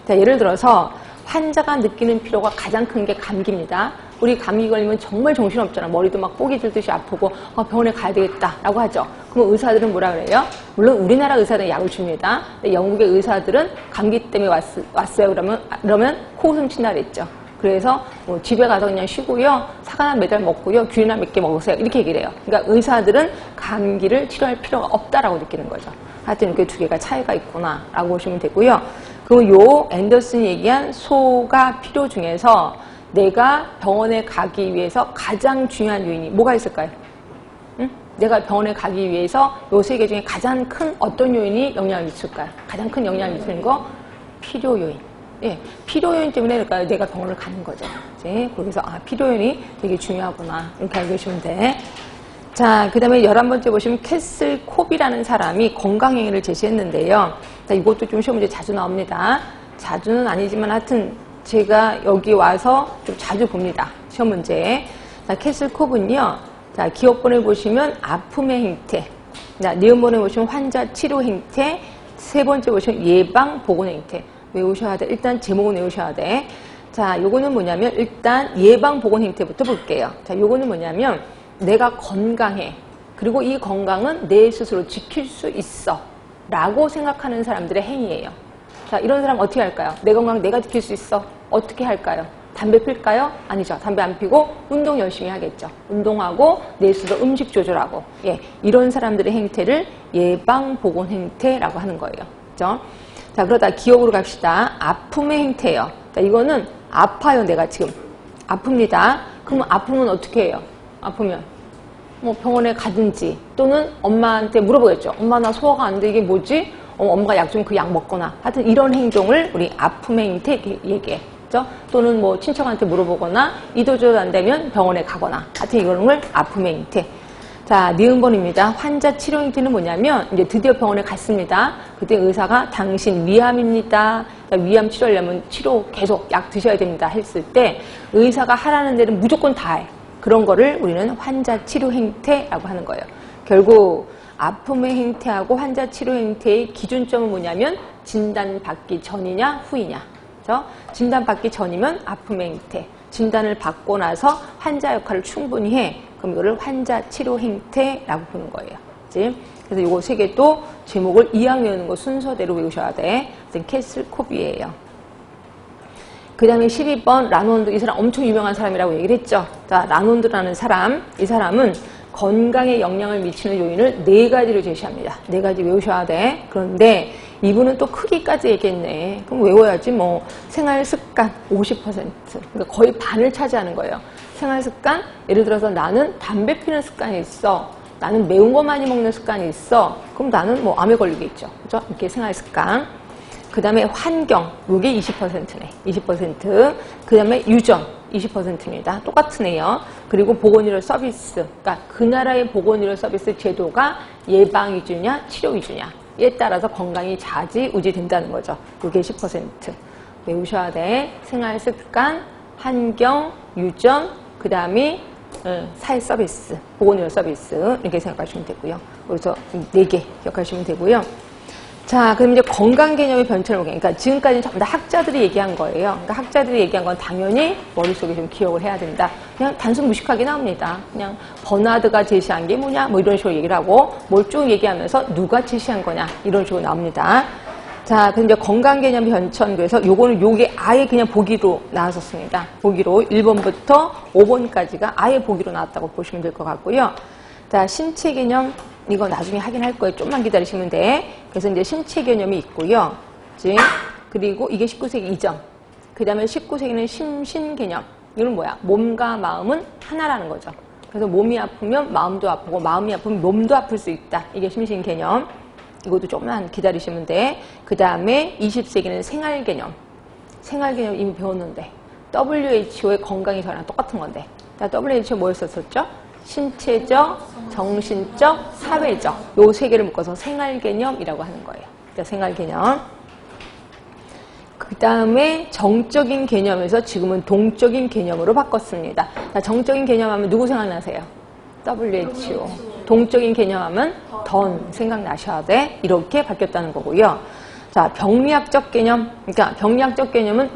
자, 예를 들어서 환자가 느끼는 필요가 가장 큰 게 감기입니다. 우리 감기 걸리면 정말 정신없잖아. 머리도 막 뽀개 들듯이 아프고 병원에 가야 되겠다 라고 하죠. 그럼 의사들은 뭐라 그래요? 물론 우리나라 의사들은 약을 줍니다. 근데 영국의 의사들은 감기 때문에 왔어요. 그러면 코 훔친다 그랬죠. 그래서 뭐 집에 가서 그냥 쉬고요. 사과나 매달 먹고요. 귤이나 몇 개 먹으세요. 이렇게 얘기를 해요. 그러니까 의사들은 감기를 치료할 필요가 없다라고 느끼는 거죠. 하여튼 그 두 개가 차이가 있구나라고 보시면 되고요. 그리고 요 앤더슨이 얘기한 소가 필요 중에서 내가 병원에 가기 위해서 가장 중요한 요인이 뭐가 있을까요? 응? 내가 병원에 가기 위해서 요 세 개 중에 가장 큰 어떤 요인이 영향을 미칠까요? 가장 큰 영향을 미치는 거 필요 요인. 예, 필요 요인 때문에 그러니까 내가 병원을 가는 거죠. 이제 거기서 필요 요인이 되게 중요하구나 이렇게 알고 계시면 돼. 자, 그 다음에 11번째 보시면 캐슬 콥이라는 사람이 건강행위를 제시했는데요. 자, 이것도 좀 시험 문제 자주 나옵니다. 자주는 아니지만 하여튼 제가 여기 와서 좀 자주 봅니다. 시험 문제에. 자, 캐슬 콥은요. 자, 기억번을 보시면 아픔의 행태. 자, 니은번을 보시면 환자 치료 행태. 세 번째 보시면 예방 보건 행태. 외우셔야 돼. 일단 제목은 외우셔야 돼. 자, 요거는 뭐냐면 일단 예방 보건 행태부터 볼게요. 자, 요거는 뭐냐면 내가 건강해. 그리고 이 건강은 내 스스로 지킬 수 있어. 라고 생각하는 사람들의 행위예요. 자, 이런 사람 어떻게 할까요? 내 건강 내가 지킬 수 있어. 어떻게 할까요? 담배 필까요? 아니죠. 담배 안 피고 운동 열심히 하겠죠. 운동하고 내 스스로 음식 조절하고. 예, 이런 사람들의 행태를 예방보건 행태라고 하는 거예요. 그죠? 자, 그러다 기억으로 갑시다. 아픔의 행태예요. 자, 이거는 아파요. 내가 지금. 아픕니다. 그러면 아프면 어떻게 해요? 아프면 뭐 병원에 가든지 또는 엄마한테 물어보겠죠. 엄마 나 소화가 안 돼. 이게 뭐지? 엄마가 약 좀 그 약 먹거나 하여튼 이런 행동을 우리 아픔의 행태 얘기해. 그죠? 또는 뭐 친척한테 물어보거나 이도저도 안 되면 병원에 가거나 하여튼 이런 걸 아픔의 행태. 자, 니은번입니다. 환자 치료 행태는 뭐냐면 이제 드디어 병원에 갔습니다. 그때 의사가 당신 위암입니다. 위암 치료하려면 치료 계속 약 드셔야 됩니다. 했을 때 의사가 하라는 데는 무조건 다 해. 그런 거를 우리는 환자 치료 행태라고 하는 거예요. 결국 아픔의 행태하고 환자 치료 행태의 기준점은 뭐냐면 진단받기 전이냐 후이냐. 그렇죠? 진단받기 전이면 아픔의 행태. 진단을 받고 나서 환자 역할을 충분히 해. 그럼 이거를 환자 치료 행태라고 부르는 거예요. 그치? 그래서 이거 세 개 또 제목을 2학년 외우는 거 순서대로 외우셔야 돼. 캐슬 콥이에요. 그 다음에 12번 라논드. 이 사람 엄청 유명한 사람이라고 얘기를 했죠. 자, 라논드라는 사람. 이 사람은 건강에 영향을 미치는 요인을 4가지로 제시합니다. 4가지 외우셔야 돼. 그런데 이분은 또 크기까지 얘기했네. 그럼 외워야지 뭐. 생활 습관 50%. 그러니까 거의 반을 차지하는 거예요. 생활 습관, 예를 들어서 나는 담배 피는 습관이 있어. 나는 매운 거 많이 먹는 습관이 있어. 그럼 나는 뭐 암에 걸리겠죠. 그죠? 이렇게 생활 습관. 그 다음에 환경, 요게 20%네. 20%. 그 다음에 유전, 20%입니다. 똑같은 애요. 그리고 보건의료 서비스. 그러니까 그 나라의 보건의료 서비스 제도가 예방 위주냐, 치료 위주냐에 따라서 건강이 좌지우지 된다는 거죠. 요게 10%. 외우셔야 돼. 생활 습관, 환경, 유전, 그 다음에 사회 서비스, 보건의료 서비스 이렇게 생각하시면 되고요. 그래서 4개 기억하시면 되고요. 자, 그럼 이제 건강 개념의 변천을 보게. 그러니까 지금까지는 전부 다 학자들이 얘기한 거예요. 그러니까 학자들이 얘기한 건 당연히 머릿속에 좀 기억을 해야 된다. 그냥 단순 무식하게 나옵니다. 그냥 버나드가 제시한 게 뭐냐, 뭐 이런 식으로 얘기를 하고 뭘 쭉 얘기하면서 누가 제시한 거냐 이런 식으로 나옵니다. 자, 그럼 이제 건강 개념 변천. 그래서 요게 아예 그냥 보기로 나왔었습니다. 보기로 1번부터 5번까지가 아예 보기로 나왔다고 보시면 될 것 같고요. 자, 신체 개념. 이거 나중에 하긴 할 거예요. 좀만 기다리시면 돼. 그래서 이제 신체 개념이 있고요. 그리고 이게 19세기 이전. 그 다음에 19세기는 심신 개념. 이건 뭐야? 몸과 마음은 하나라는 거죠. 그래서 몸이 아프면 마음도 아프고 마음이 아프면 몸도 아플 수 있다. 이게 심신 개념. 이것도 조금만 기다리시면 돼. 그 다음에 20세기는 생활 개념. 생활 개념 이미 배웠는데. WHO의 건강이 저랑 똑같은 건데. WHO 뭐였었죠? 신체적, 정신적, 사회적 요 세 개를 묶어서 생활 개념이라고 하는 거예요. 그러니까 생활 개념. 그 다음에 정적인 개념에서 지금은 동적인 개념으로 바꿨습니다. 자, 정적인 개념하면 누구 생각나세요? WHO. 동적인 개념하면 던 생각나셔야 돼. 이렇게 바뀌었다는 거고요. 자, 병리학적 개념. 그러니까 병리학적 개념은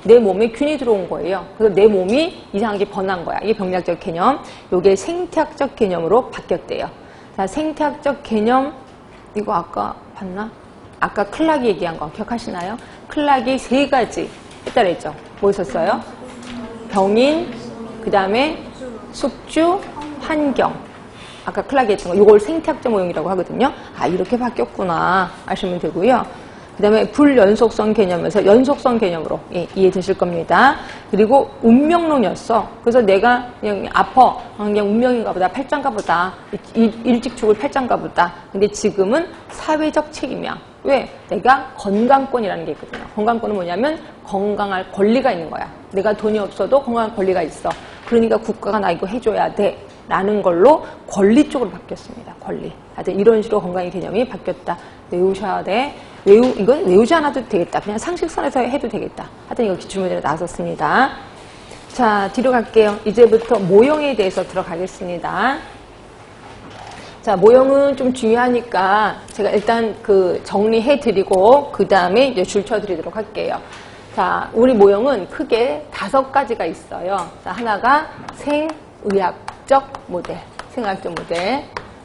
내 몸에 균이 들어온 거예요. 그래서 내 몸이 이상하게 변한 거야. 이게 병리학적 개념. 요게 생태학적 개념으로 바뀌었대요. 자, 생태학적 개념. 이거 아까 봤나? 아까 클락이 얘기한 거 기억하시나요? 클락이 3가지 했다 그랬죠. 뭐 있었어요? 병인, 그 다음에 숙주, 환경. 아까 클락이 했던 거, 이걸 생태학적 모형이라고 하거든요. 아, 이렇게 바뀌었구나 아시면 되고요. 그 다음에 불연속성 개념에서 연속성 개념으로 이해 되실 겁니다. 그리고 운명론이었어. 그래서 내가 그냥 아파. 그냥 운명인가 보다. 팔짱가 보다. 일찍 죽을 팔짱가 보다. 근데 지금은 사회적 책임이야. 왜? 내가 건강권이라는 게 있거든요. 건강권은 뭐냐면 건강할 권리가 있는 거야. 내가 돈이 없어도 건강할 권리가 있어. 그러니까 국가가 나 이거 해줘야 돼. 라는 걸로 권리 쪽으로 바뀌었습니다. 권리. 하여튼 이런 식으로 건강의 개념이 바뀌었다. 외우셔야 돼. 이건 외우지 않아도 되겠다. 그냥 상식선에서 해도 되겠다. 하여튼 이거 기출문제로 나왔었습니다. 자, 뒤로 갈게요. 이제부터 모형에 대해서 들어가겠습니다. 자, 모형은 좀 중요하니까 제가 일단 정리해 드리고 그 다음에 이제 줄쳐 드리도록 할게요. 자, 우리 모형은 크게 5가지가 있어요. 자, 하나가 생의학적 모델. 생의학적 모델.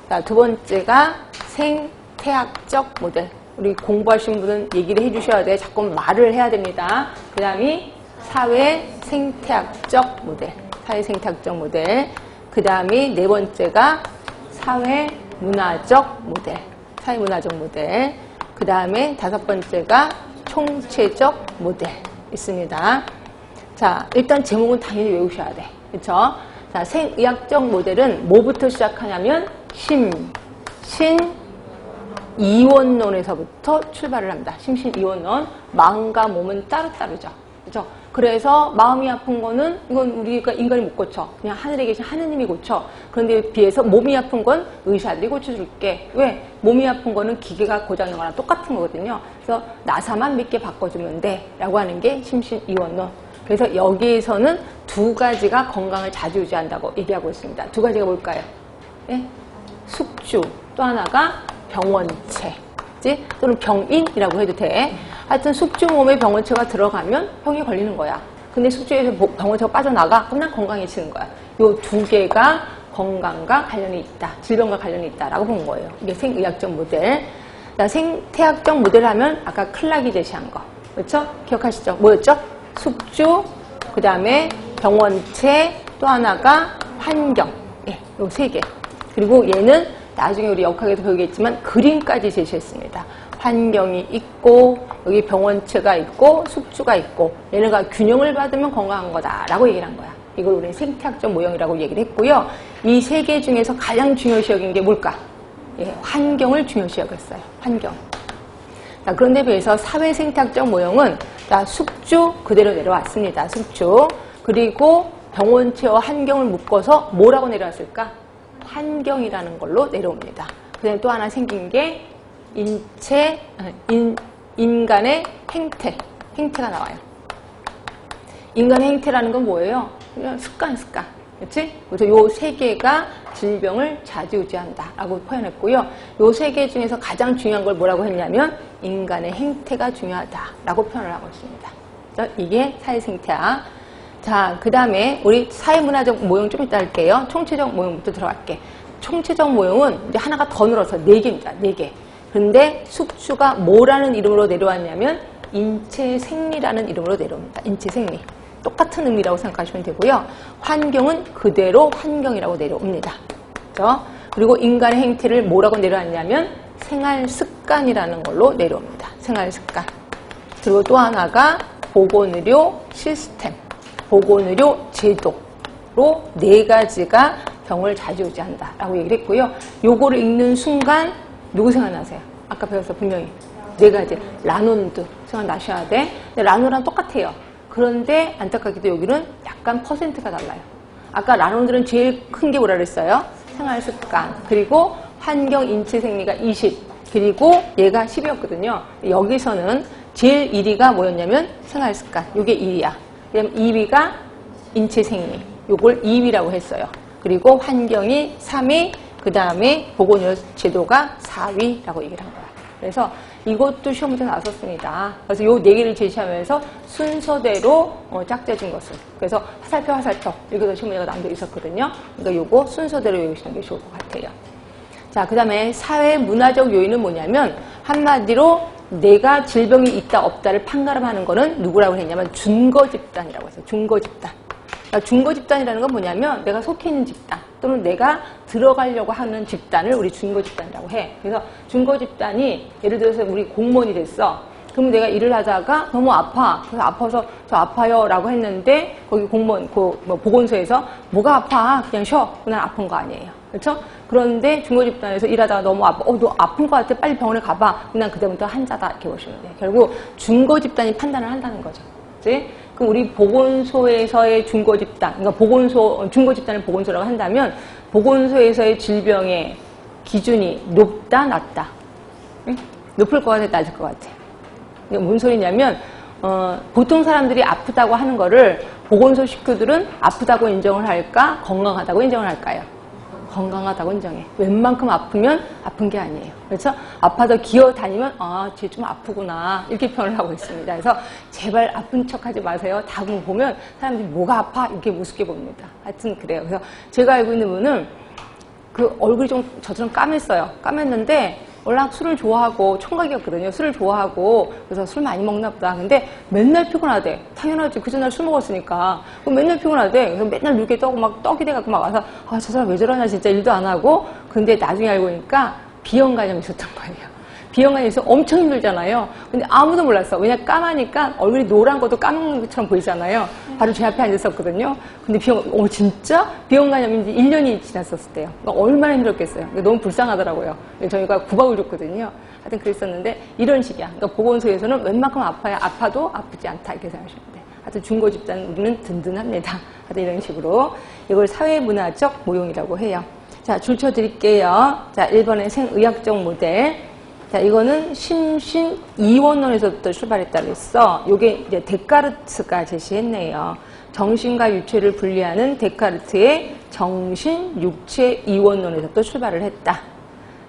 자, 두 번째가 생태학적 모델. 우리 공부하신 분은 얘기를 해주셔야 돼. 자꾸 말을 해야 됩니다. 그 다음이 사회생태학적 모델. 사회생태학적 모델. 그 다음이 네 번째가 사회문화적 모델. 사회문화적 모델. 그 다음에 5번째가 총체적 모델. 있습니다. 자, 일단 제목은 당연히 외우셔야 돼. 그쵸? 자, 생의학적 모델은 뭐부터 시작하냐면 이원론에서부터 출발을 합니다. 심신이원론. 마음과 몸은 따로따로죠. 그죠? 그래서 마음이 아픈 거는 이건 우리가 인간이 못 고쳐. 그냥 하늘에 계신 하느님이 고쳐. 그런데 비해서 몸이 아픈 건 의사들이 고쳐줄게. 왜? 몸이 아픈 거는 기계가 고장난 거랑 똑같은 거거든요. 그래서 나사만 몇 개 바꿔주면 돼. 라고 하는 게 심신이원론. 그래서 여기에서는 2가지가 건강을 자주 유지한다고 얘기하고 있습니다. 2가지가 뭘까요? 예? 숙주. 또 하나가 병원체. 또는 병인이라고 해도 돼. 하여튼 숙주 몸에 병원체가 들어가면 병이 걸리는 거야. 근데 숙주에서 병원체가 빠져나가? 그럼 난 건강해지는 거야. 요 2개가 건강과 관련이 있다. 질병과 관련이 있다라고 본 거예요. 이게 생의학적 모델. 생태학적 모델 하면 아까 클락이 제시한 거. 그렇죠? 기억하시죠? 뭐였죠? 숙주, 그 다음에 병원체, 또 하나가 환경. 예, 요 3개. 그리고 얘는 나중에 우리 역학에서 배우겠지만 그림까지 제시했습니다. 환경이 있고 여기 병원체가 있고 숙주가 있고 얘네가 균형을 받으면 건강한 거다라고 얘기를 한 거야. 이걸 우리는 생태학적 모형이라고 얘기를 했고요. 이 3개 중에서 가장 중요시 여긴 게 뭘까? 예, 환경을 중요시 여겼어요. 환경. 자, 그런데 비해서 사회생태학적 모형은 숙주 그대로 내려왔습니다. 숙주. 그리고 병원체와 환경을 묶어서 뭐라고 내려왔을까? 환경이라는 걸로 내려옵니다. 그 다음에 또 하나 생긴 게 인간의 행태가 나와요. 인간의 행태라는 건 뭐예요? 그냥 습관. 그렇지? 그래서 요 3개가 질병을 좌지우지한다라고 표현했고요. 요 3개 중에서 가장 중요한 걸 뭐라고 했냐면 인간의 행태가 중요하다라고 표현을 하고 있습니다. 그래서 이게 사회생태학. 자, 그 다음에 우리 사회문화적 모형 좀 이따 할게요. 총체적 모형부터 들어갈게. 총체적 모형은 이제 하나가 더 늘어서 4개입니다. 4개. 그런데 숙주가 뭐라는 이름으로 내려왔냐면 인체생리라는 이름으로 내려옵니다. 인체생리. 똑같은 의미라고 생각하시면 되고요. 환경은 그대로 환경이라고 내려옵니다. 그렇죠? 그리고 인간의 행태를 뭐라고 내려왔냐면 생활습관이라는 걸로 내려옵니다. 생활습관. 그리고 또 하나가 보건의료 시스템. 보건의료 제도로 4가지가 병을 좌지우지한다라고 얘기를 했고요. 요거를 읽는 순간 누구 생각나세요? 아까 배웠어 분명히 4가지. 라논드 생각나셔야 돼. 근데 라논드랑 똑같아요. 그런데 안타깝게도 여기는 약간 퍼센트가 달라요. 아까 라논드는 제일 큰 게 뭐라 그랬어요? 생활습관. 그리고 환경 인체생리가 20. 그리고 얘가 10이었거든요. 여기서는 제일 1위가 뭐였냐면 생활습관. 요게 1위야. 그다음 2위가 인체생리. 요걸 2위라고 했어요. 그리고 환경이 3위, 그 다음에 보건의료 제도가 4위라고 얘기를 한 거야. 그래서 이것도 시험 문제 나왔었습니다. 그래서 요 4개를 제시하면서 순서대로 짝재진 것을. 그래서 화살표 이렇게 해서 시험 문제가 남겨 있었거든요. 그러니까 요거 순서대로 외우시는 게 좋을 것 같아요. 자, 그 다음에 사회문화적 요인은 뭐냐면 한마디로 내가 질병이 있다 없다를 판가름하는 거는 누구라고 했냐면 준거 집단이라고 했어요. 준거 집단. 그러니까 중거 집단이라는 건 뭐냐면 내가 속해 있는 집단 또는 내가 들어가려고 하는 집단을 우리 중거 집단이라고 해. 그래서 중거 집단이 예를 들어서 우리 공무원이 됐어. 그럼 내가 일을 하다가 너무 아파. 그래서 아파서 저 아파요 라고 했는데 거기 공무원 보건소에서 뭐가 아파? 그냥 쉬어. 그냥 아픈 거 아니에요. 그렇죠? 그런데 중거 집단에서 일하다가 너무 아파. 너 아픈 거 같아. 빨리 병원에 가봐. 그냥 그때부터 환자다 이렇게 보시면 돼요. 결국 중거 집단이 판단을 한다는 거죠. 그치? 그럼 우리 보건소에서의 중거 집단, 그러니까 중거 집단을 보건소라고 한다면 보건소에서의 질병의 기준이 높다, 낮다? 응? 높을 것 같아, 낮을 것 같아? 이게 뭔 소리냐면 보통 사람들이 아프다고 하는 거를 보건소 식구들은 아프다고 인정을 할까, 건강하다고 인정을 할까요? 건강하다고 인정해. 웬만큼 아프면 아픈 게 아니에요. 그렇죠? 아파서 기어다니면 쟤 좀 아프구나 이렇게 표현을 하고 있습니다. 그래서 제발 아픈 척하지 마세요. 다음 보면 사람들이 뭐가 아파 이렇게 우습게 봅니다. 하여튼 그래요. 그래서 제가 알고 있는 분은 그 얼굴이 좀 저처럼 까맸어요. 까맸는데 원래 술을 좋아하고 총각이었거든요. 술을 좋아하고 그래서 술 많이 먹나 보다. 근데 맨날 피곤하대. 당연하지. 그 전날 술 먹었으니까. 그럼 맨날 피곤하대. 그래서 맨날 누게 떠고 막 떡이 돼갖고 막 와서 저 사람 왜 저러냐 진짜 일도 안 하고. 근데 나중에 알고 보니까 비형간염이 있었던 거예요. 비형간염이 있어서 엄청 힘들잖아요. 근데 아무도 몰랐어. 왜냐 까마니까 얼굴이 노란 것도 까만 것처럼 보이잖아요. 바로 제 앞에 앉았었거든요. 근데 진짜? 비형간염인지 1년이 지났었을 때요. 얼마나 힘들었겠어요. 너무 불쌍하더라고요. 저희가 구박을 줬거든요. 하여튼 그랬었는데 이런 식이야. 그러니까 보건소에서는 웬만큼 아파도 아프지 않다 이렇게 생각하시면 돼요. 하여튼 중고 집단 우리는 든든합니다. 하여튼 이런 식으로 이걸 사회문화적 모형이라고 해요. 자, 줄쳐 드릴게요. 자, 1번의 생의학적 모델. 자, 이거는 심신 이원론에서부터 출발했다고 했어. 요게 이제 데카르트가 제시했네요. 정신과 유체를 분리하는 데카르트의 정신, 육체 이원론에서부터 출발을 했다.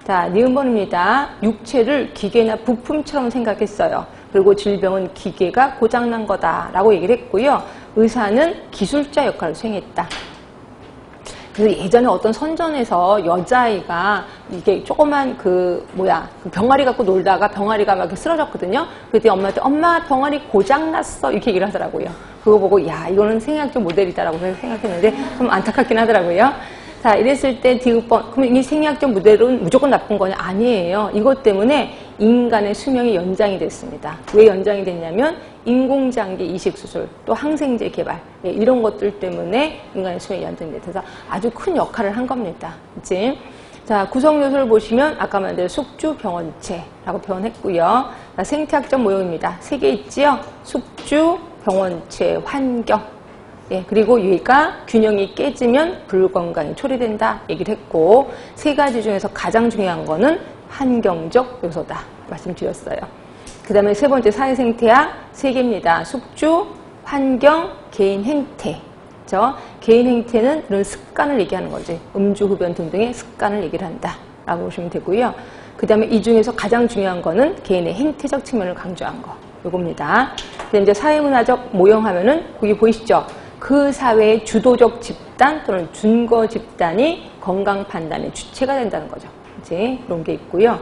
자, 니은번입니다. 육체를 기계나 부품처럼 생각했어요. 그리고 질병은 기계가 고장난 거다라고 얘기를 했고요. 의사는 기술자 역할을 수행했다. 그래서 예전에 어떤 선전에서 여자아이가 이게 조그만 그 병아리 갖고 놀다가 병아리가 막 쓰러졌거든요. 그때 엄마한테 엄마 병아리 고장났어 이렇게 얘기를 하더라고요. 그거 보고 야 이거는 생리학적 모델이다라고 생각했는데 좀 안타깝긴 하더라고요. 자, 이랬을 때 디귿번 그럼 이 생리학적 모델은 무조건 나쁜 거냐? 아니에요. 이것 때문에 인간의 수명이 연장이 됐습니다. 왜 연장이 됐냐면 인공장기 이식수술, 또 항생제 개발 이런 것들 때문에 인간의 수명이 연장이 돼서 아주 큰 역할을 한 겁니다. 그치? 자, 구성 요소를 보시면 아까 말한 대로 숙주, 병원체라고 표현했고요. 자, 생태학적 모형입니다. 3개 있지요? 숙주, 병원체, 환경. 예, 그리고 얘가 균형이 깨지면 불건강이 초래된다 얘기를 했고 3가지 중에서 가장 중요한 거는 환경적 요소다 말씀드렸어요. 그 다음에 3번째 사회생태학 3개입니다. 숙주, 환경, 개인 행태. 그렇죠? 개인 행태는 이런 습관을 얘기하는 거지. 음주, 흡연 등등의 습관을 얘기를 한다 라고 보시면 되고요. 그 다음에 이 중에서 가장 중요한 거는 개인의 행태적 측면을 강조한 거 요겁니다. 그 다음에 이제 사회문화적 모형하면은 거기 보이시죠? 그 사회의 주도적 집단 또는 준거 집단이 건강 판단의 주체가 된다는 거죠. 이제 그런 게 있고요.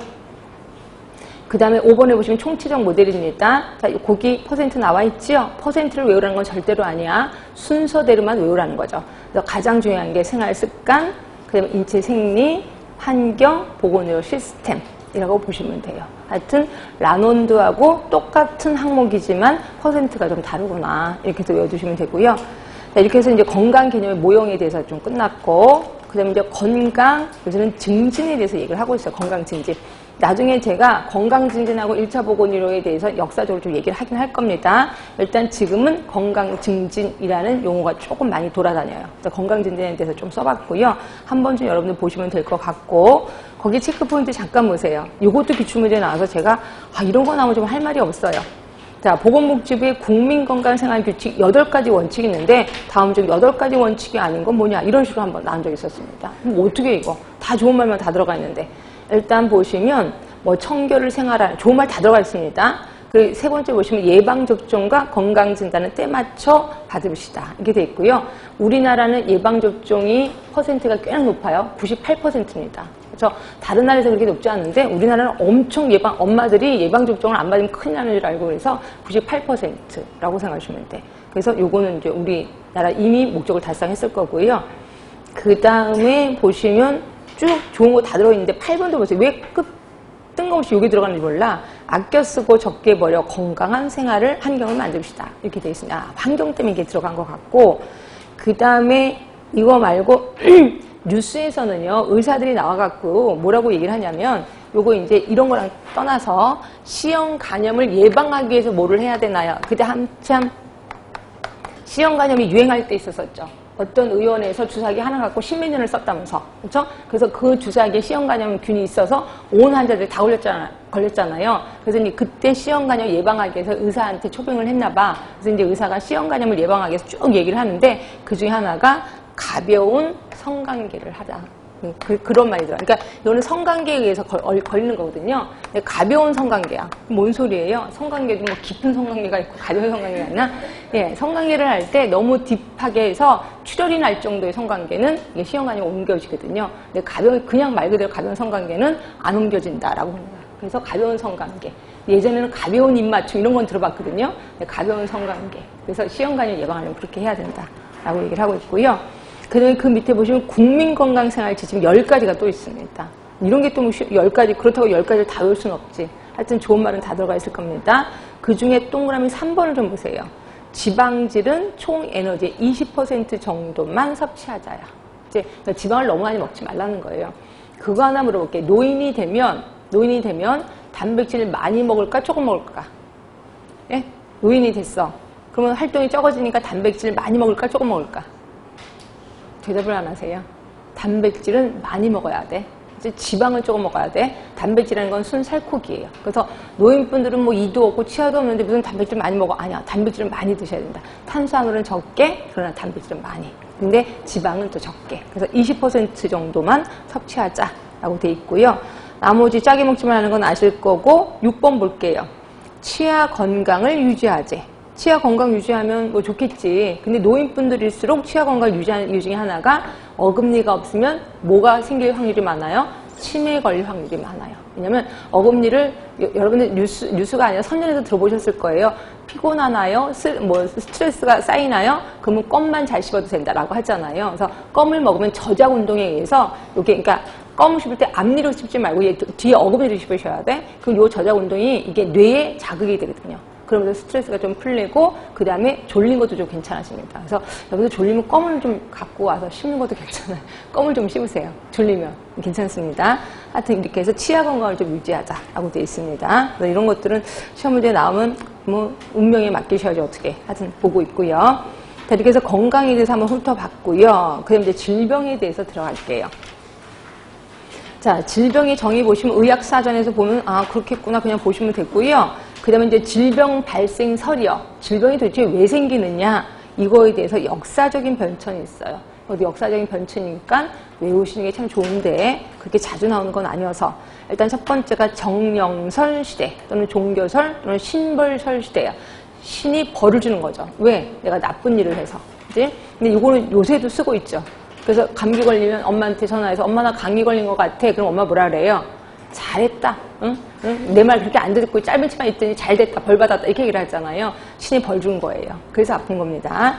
그 다음에 5번에 보시면 총체적 모델입니다. 자, 거기 퍼센트 나와 있지요? 퍼센트를 외우라는 건 절대로 아니야. 순서대로만 외우라는 거죠. 그래서 가장 중요한 게 생활 습관, 그 다음에 인체 생리, 환경, 보건의료 시스템이라고 보시면 돼요. 하여튼 라논드하고 똑같은 항목이지만 퍼센트가 좀 다르구나. 이렇게 해서 외워두시면 되고요. 자, 이렇게 해서 이제 건강 개념의 모형에 대해서 좀 끝났고, 그 다음에 이제 건강, 요새는 증진에 대해서 얘기를 하고 있어요. 건강 증진. 나중에 제가 건강 증진하고 1차 보건의료에 대해서 역사적으로 좀 얘기를 하긴 할 겁니다. 일단 지금은 건강 증진이라는 용어가 조금 많이 돌아다녀요. 건강 증진에 대해서 좀 써봤고요. 한 번쯤 여러분들 보시면 될 것 같고, 거기 체크 포인트 잠깐 보세요. 이것도 기출문제 나와서 제가 이런 거 나오면 좀 할 말이 없어요. 자, 보건복지부의 국민건강생활규칙 8가지 원칙이 있는데 다음 중 8가지 원칙이 아닌 건 뭐냐 이런 식으로 한번 나온 적이 있었습니다. 그럼 어떻게 이거 다 좋은 말만 다 들어가 있는데 일단 보시면 뭐 청결을 생활하는 좋은 말 다 들어가 있습니다. 그 3번째 보시면 예방접종과 건강진단은 때맞춰 받으시다 이렇게 돼 있고요. 우리나라는 예방접종이 퍼센트가 꽤나 높아요. 98%입니다. 그래서 다른 나라에서 그렇게 높지 않은데 우리나라는 엄청 엄마들이 예방접종을 안 받으면 큰일 나는 줄 알고 그래서 98%라고 생각하시면 돼. 그래서 요거는 이제 우리나라 이미 목적을 달성했을 거고요. 그 다음에 보시면 쭉 좋은 거 다 들어있는데 8번도 보세요. 왜 뜬금없이 여기 들어가는지 몰라. 아껴 쓰고 적게 버려 건강한 생활을 환경을 만듭시다. 이렇게 되어 있습니다. 환경 때문에 이게 들어간 것 같고, 그 다음에 이거 말고 뉴스에서는요 의사들이 나와갖고 뭐라고 얘기를 하냐면 요거 이제 이런 거랑 떠나서 C형 간염을 예방하기 위해서 뭐를 해야 되나요? 그때 한참 C형 간염이 유행할 때 있었었죠. 어떤 의원에서 주사기 하나 갖고 10몇 년을 썼다면서. 그렇죠? 그래서 그 주사기에 C형 간염균이 있어서 온 환자들이 다 걸렸잖아요. 그래서 이제 그때 C형 간염 예방하기 위해서 의사한테 초빙을 했나 봐. 그래서 이제 의사가 C형 간염을 예방하기 위해서 쭉 얘기를 하는데 그 중에 하나가 가벼운 성관계를 하자. 그런 말이더라. 그러니까 이거는 성관계에 의해서 걸리는 거거든요. 가벼운 성관계야. 뭔 소리예요? 성관계도 뭐 깊은 성관계가 있고 가벼운 성관계가 있나? 예, 성관계를 할 때 너무 딥하게 해서 출혈이 날 정도의 성관계는 이게 C형 간염이 옮겨지거든요. 근데 그냥 말 그대로 가벼운 성관계는 안 옮겨진다라고 합니다. 그래서 가벼운 성관계. 예전에는 가벼운 입맞춤 이런 건 들어봤거든요. 가벼운 성관계. 그래서 C형 간염 예방하려면 그렇게 해야 된다라고 얘기를 하고 있고요. 그다음에 그 밑에 보시면 국민건강생활 지침 10가지가 또 있습니다. 이런 게 또 10가지, 그렇다고 10가지를 다 외울 수는 없지. 하여튼 좋은 말은 다 들어가 있을 겁니다. 그 중에 동그라미 3번을 좀 보세요. 지방질은 총 에너지의 20% 정도만 섭취하자야. 이제 지방을 너무 많이 먹지 말라는 거예요. 그거 하나 물어볼게요. 노인이 되면 단백질을 많이 먹을까, 조금 먹을까? 예? 노인이 됐어. 그러면 활동이 적어지니까 단백질을 많이 먹을까, 조금 먹을까? 대답을 안 하세요. 단백질은 많이 먹어야 돼. 이제 지방을 조금 먹어야 돼. 단백질이라는 건 순살코기예요. 그래서 노인분들은 뭐 이도 없고 치아도 없는데 무슨 단백질 많이 먹어? 아니야. 단백질은 많이 드셔야 된다. 탄수화물은 적게, 그러나 단백질은 많이. 근데 지방은 또 적게. 그래서 20% 정도만 섭취하자라고 돼 있고요. 나머지 짜게 먹지만 하는 건 아실 거고 6번 볼게요. 치아 건강을 유지하재. 치아 건강 유지하면 뭐 좋겠지. 근데 노인분들일수록 치아 건강 유지하는 이유 중에 하나가 어금니가 없으면 뭐가 생길 확률이 많아요? 치매 걸릴 확률이 많아요. 왜냐면 어금니를 여러분들 뉴스가 아니라 선전에서 들어보셨을 거예요. 피곤하나요? 스트레스가 쌓이나요? 그러면 껌만 잘 씹어도 된다라고 하잖아요. 그래서 껌을 먹으면 저작 운동에 의해서 이게 그러니까 껌을 씹을 때 앞니로 씹지 말고 뒤에 어금니로 씹으셔야 돼. 그럼 요 저작 운동이 이게 뇌에 자극이 되거든요. 그러면서 스트레스가 좀 풀리고 그 다음에 졸린 것도 좀 괜찮아집니다. 그래서 여러분들 졸리면 껌을 좀 갖고 와서 씹는 것도 괜찮아요. 껌을 좀 씹으세요. 졸리면 괜찮습니다. 하여튼 이렇게 해서 치아 건강을 좀 유지하자라고 되어 있습니다. 그래서 이런 것들은 시험 문제 나오면 뭐 운명에 맡기셔야지 어떻게 하여튼 보고 있고요. 자, 이렇게 해서 건강에 대해서 한번 훑어봤고요. 그 다음에 이제 질병에 대해서 들어갈게요. 자, 질병의 정의 보시면 의학사전에서 보면 아 그렇겠구나 그냥 보시면 되고요. 그 다음에 이제 질병 발생설이요. 질병이 도대체 왜 생기느냐 이거에 대해서 역사적인 변천이 있어요. 어디 역사적인 변천이니까 외우시는 게 참 좋은데 그렇게 자주 나오는 건 아니어서 일단 첫 번째가 정령설 시대 또는 종교설 또는 신벌설 시대야. 신이 벌을 주는 거죠. 왜? 내가 나쁜 일을 해서. 그치? 근데 이거는 요새도 쓰고 있죠. 그래서 감기 걸리면 엄마한테 전화해서 엄마 나 감기 걸린 것 같아. 그럼 엄마 뭐라 그래요? 잘했다. 응? 내 말 그렇게 안 듣고 짧은 치만 있더니 잘됐다. 벌 받았다. 이렇게 얘기를 하잖아요. 신이 벌 준 거예요. 그래서 아픈 겁니다.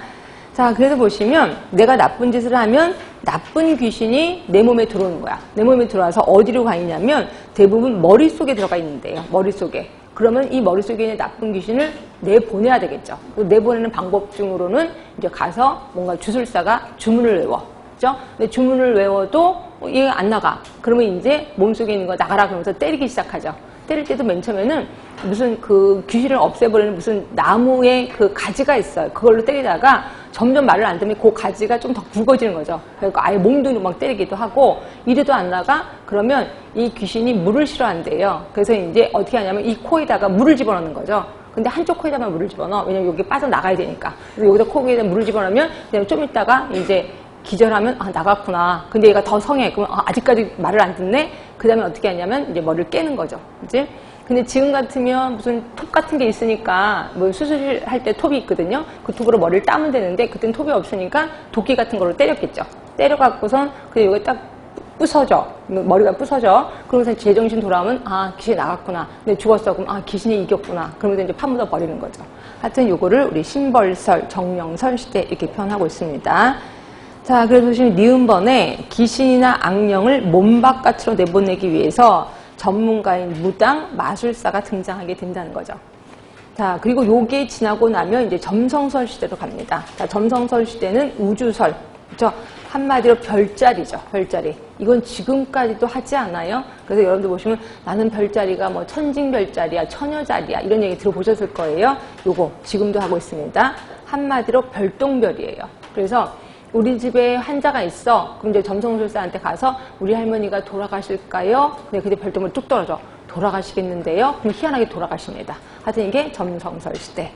자, 그래서 보시면 내가 나쁜 짓을 하면 나쁜 귀신이 내 몸에 들어오는 거야. 내 몸에 들어와서 어디로 가 있냐면 대부분 머릿속에 들어가 있는데요. 머릿속에. 그러면 이 머릿속에 있는 나쁜 귀신을 내보내야 되겠죠. 내보내는 방법 중으로는 이제 가서 뭔가 주술사가 주문을 외워. 그죠? 근데 주문을 외워도 얘가 안 나가. 그러면 이제 몸속에 있는 거 나가라 그러면서 때리기 시작하죠. 때릴 때도 맨 처음에는 무슨 그 귀신을 없애버리는 무슨 나무의 그 가지가 있어요. 그걸로 때리다가 점점 말을 안 듣면 그 가지가 좀 더 굵어지는 거죠. 그러니까 아예 몽둥이로 막 때리기도 하고 이래도 안 나가? 그러면 이 귀신이 물을 싫어한대요. 그래서 이제 어떻게 하냐면 이 코에다가 물을 집어넣는 거죠. 근데 한쪽 코에다만 물을 집어넣어. 왜냐면 여기 빠져나가야 되니까. 그래서 여기다 코에다 물을 집어넣으면 그다음에 좀 있다가 이제 기절하면 아 나갔구나. 근데 얘가 더 성해. 그러면 아직까지 말을 안 듣네. 그 다음에 어떻게 하냐면 이제 머리를 깨는 거죠. 그치? 근데 지금 같으면 무슨 톱 같은 게 있으니까 뭐 수술할 때 톱이 있거든요. 그 톱으로 머리를 따면 되는데 그땐 톱이 없으니까 도끼 같은 걸로 때렸겠죠. 때려갖고선 그 여기 딱 부서져. 머리가 부서져. 그러면서 제정신 돌아오면, 아, 귀신이 나갔구나. 근데 죽었어. 그럼, 아, 귀신이 이겼구나. 그러면서 이제 파묻어 버리는 거죠. 하여튼 요거를 우리 신벌설, 정령설 시대 이렇게 표현하고 있습니다. 자, 그래서 보시면 니은번에 귀신이나 악령을 몸 바깥으로 내보내기 위해서 전문가인 무당, 마술사가 등장하게 된다는 거죠. 자, 그리고 요게 지나고 나면 이제 점성설 시대로 갑니다. 자, 점성설 시대는 우주설. 그렇죠? 한마디로 별자리죠. 별자리. 이건 지금까지도 하지 않아요? 그래서 여러분들 보시면 나는 별자리가 뭐 천징별자리야, 처녀자리야 이런 얘기 들어보셨을 거예요. 요거 지금도 하고 있습니다. 한마디로 별똥별이에요. 그래서 우리 집에 환자가 있어. 그럼 이제 점성술사한테 가서 우리 할머니가 돌아가실까요? 네, 근데 별똥별 뚝 떨어져. 돌아가시겠는데요? 그럼 희한하게 돌아가십니다. 하여튼 이게 점성설 시대.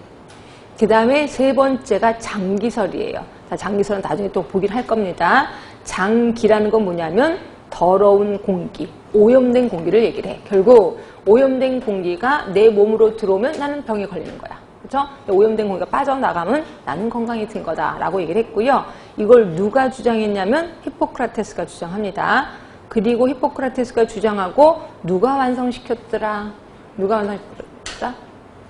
그 다음에 세 번째가 장기설이에요. 자, 장기설은 나중에 또 보긴 할 겁니다. 장기라는 건 뭐냐면 더러운 공기, 오염된 공기를 얘기를 해. 결국 오염된 공기가 내 몸으로 들어오면 나는 병에 걸리는 거야. 그렇죠? 오염된 공기가 빠져나가면 나는 건강해진 거다라고 얘기를 했고요. 이걸 누가 주장했냐면 히포크라테스가 주장합니다. 그리고 히포크라테스가 주장하고 누가 완성시켰더라? 누가 완성시켰더라?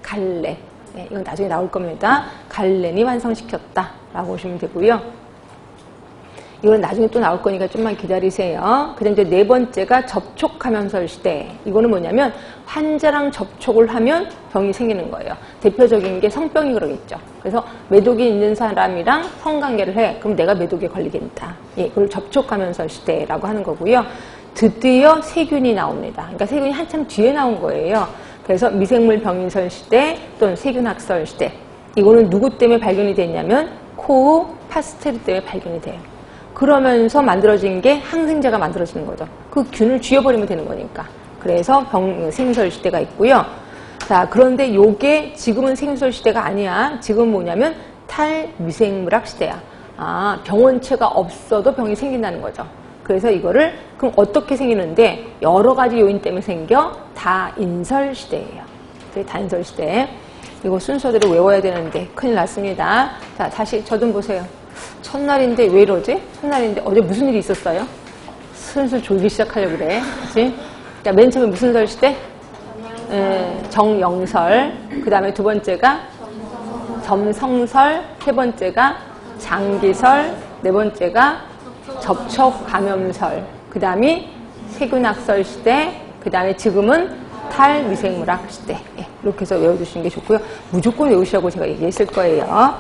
갈렌. 네, 이건 나중에 나올 겁니다. 갈렌이 완성시켰다라고 보시면 되고요. 이건 나중에 또 나올 거니까 좀만 기다리세요. 그 다음 이제 네 번째가 접촉감염설 시대. 이거는 뭐냐면 환자랑 접촉을 하면 병이 생기는 거예요. 대표적인 게 성병이 그러겠죠. 그래서 매독이 있는 사람이랑 성관계를 해. 그럼 내가 매독에 걸리겠다. 예, 그걸 접촉감염설 시대라고 하는 거고요. 드디어 세균이 나옵니다. 그러니까 세균이 한참 뒤에 나온 거예요. 그래서 미생물 병인설 시대 또는 세균학설 시대. 이거는 누구 때문에 발견이 됐냐면 코우 파스테르 때문에 발견이 돼요. 그러면서 만들어진 게 항생제가 만들어지는 거죠. 그 균을 쥐어버리면 되는 거니까. 그래서 생설 시대가 있고요. 자, 그런데 요게 지금은 생설 시대가 아니야. 지금 뭐냐면 탈미생물학 시대야. 아, 병원체가 없어도 병이 생긴다는 거죠. 그래서 이거를 그럼 어떻게 생기는데 여러 가지 요인 때문에 생겨 다인설 시대예요. 다인설 시대. 이거 순서대로 외워야 되는데 큰일 났습니다. 자, 다시 저 좀 보세요. 첫날인데 왜 이러지? 첫날인데 어제 무슨 일이 있었어요? 슬슬 졸기 시작하려고 그래. 그치? 자, 맨 처음에 무슨 설 시대? 정영설. 그 다음에 두 번째가 점성설. 세 번째가 장기설. 네 번째가 접촉감염설. 그 다음이 세균학설 시대. 그 다음에 지금은 탈미생물학 시대. 예, 이렇게 해서 외워두시는 게 좋고요. 무조건 외우시라고 제가 얘기했을 거예요.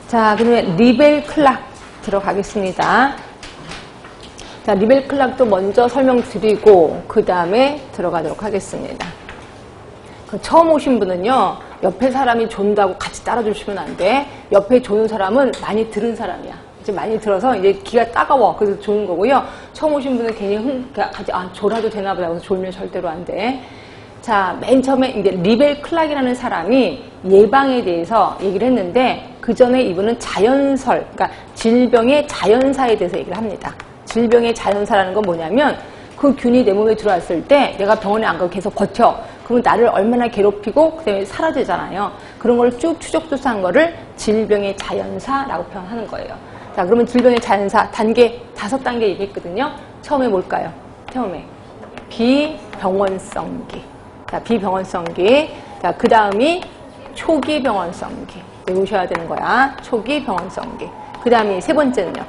자, 그러면 리벨 클락 들어가겠습니다. 자, 리벨 클락도 먼저 설명드리고 그 다음에 들어가도록 하겠습니다. 처음 오신 분은요, 옆에 사람이 존다고 같이 따라주시면 안 돼. 옆에 조는 사람은 많이 들은 사람이야. 이제 많이 들어서 이제 귀가 따가워. 그래서 조는 거고요. 처음 오신 분은 괜히 같이 졸아도 되나 보다. 그래서 졸면 절대로 안 돼. 자, 맨 처음에 이제 리벨 클락이라는 사람이 예방에 대해서 얘기를 했는데 그 전에 이분은 자연설, 그러니까 질병의 자연사에 대해서 얘기를 합니다. 질병의 자연사라는 건 뭐냐면 그 균이 내 몸에 들어왔을 때 내가 병원에 안 가고 계속 버텨. 그러면 나를 얼마나 괴롭히고 그다음에 사라지잖아요. 그런 걸 쭉 추적조사한 거를 질병의 자연사라고 표현하는 거예요. 자, 그러면 질병의 자연사 단계 5단계 얘기했거든요. 처음에 뭘까요? 처음에 비병원성기. 자, 비병원성기. 자, 그 다음이 초기 병원성기. 외우셔야 되는 거야. 초기 병원성기. 그 다음이 세 번째는요.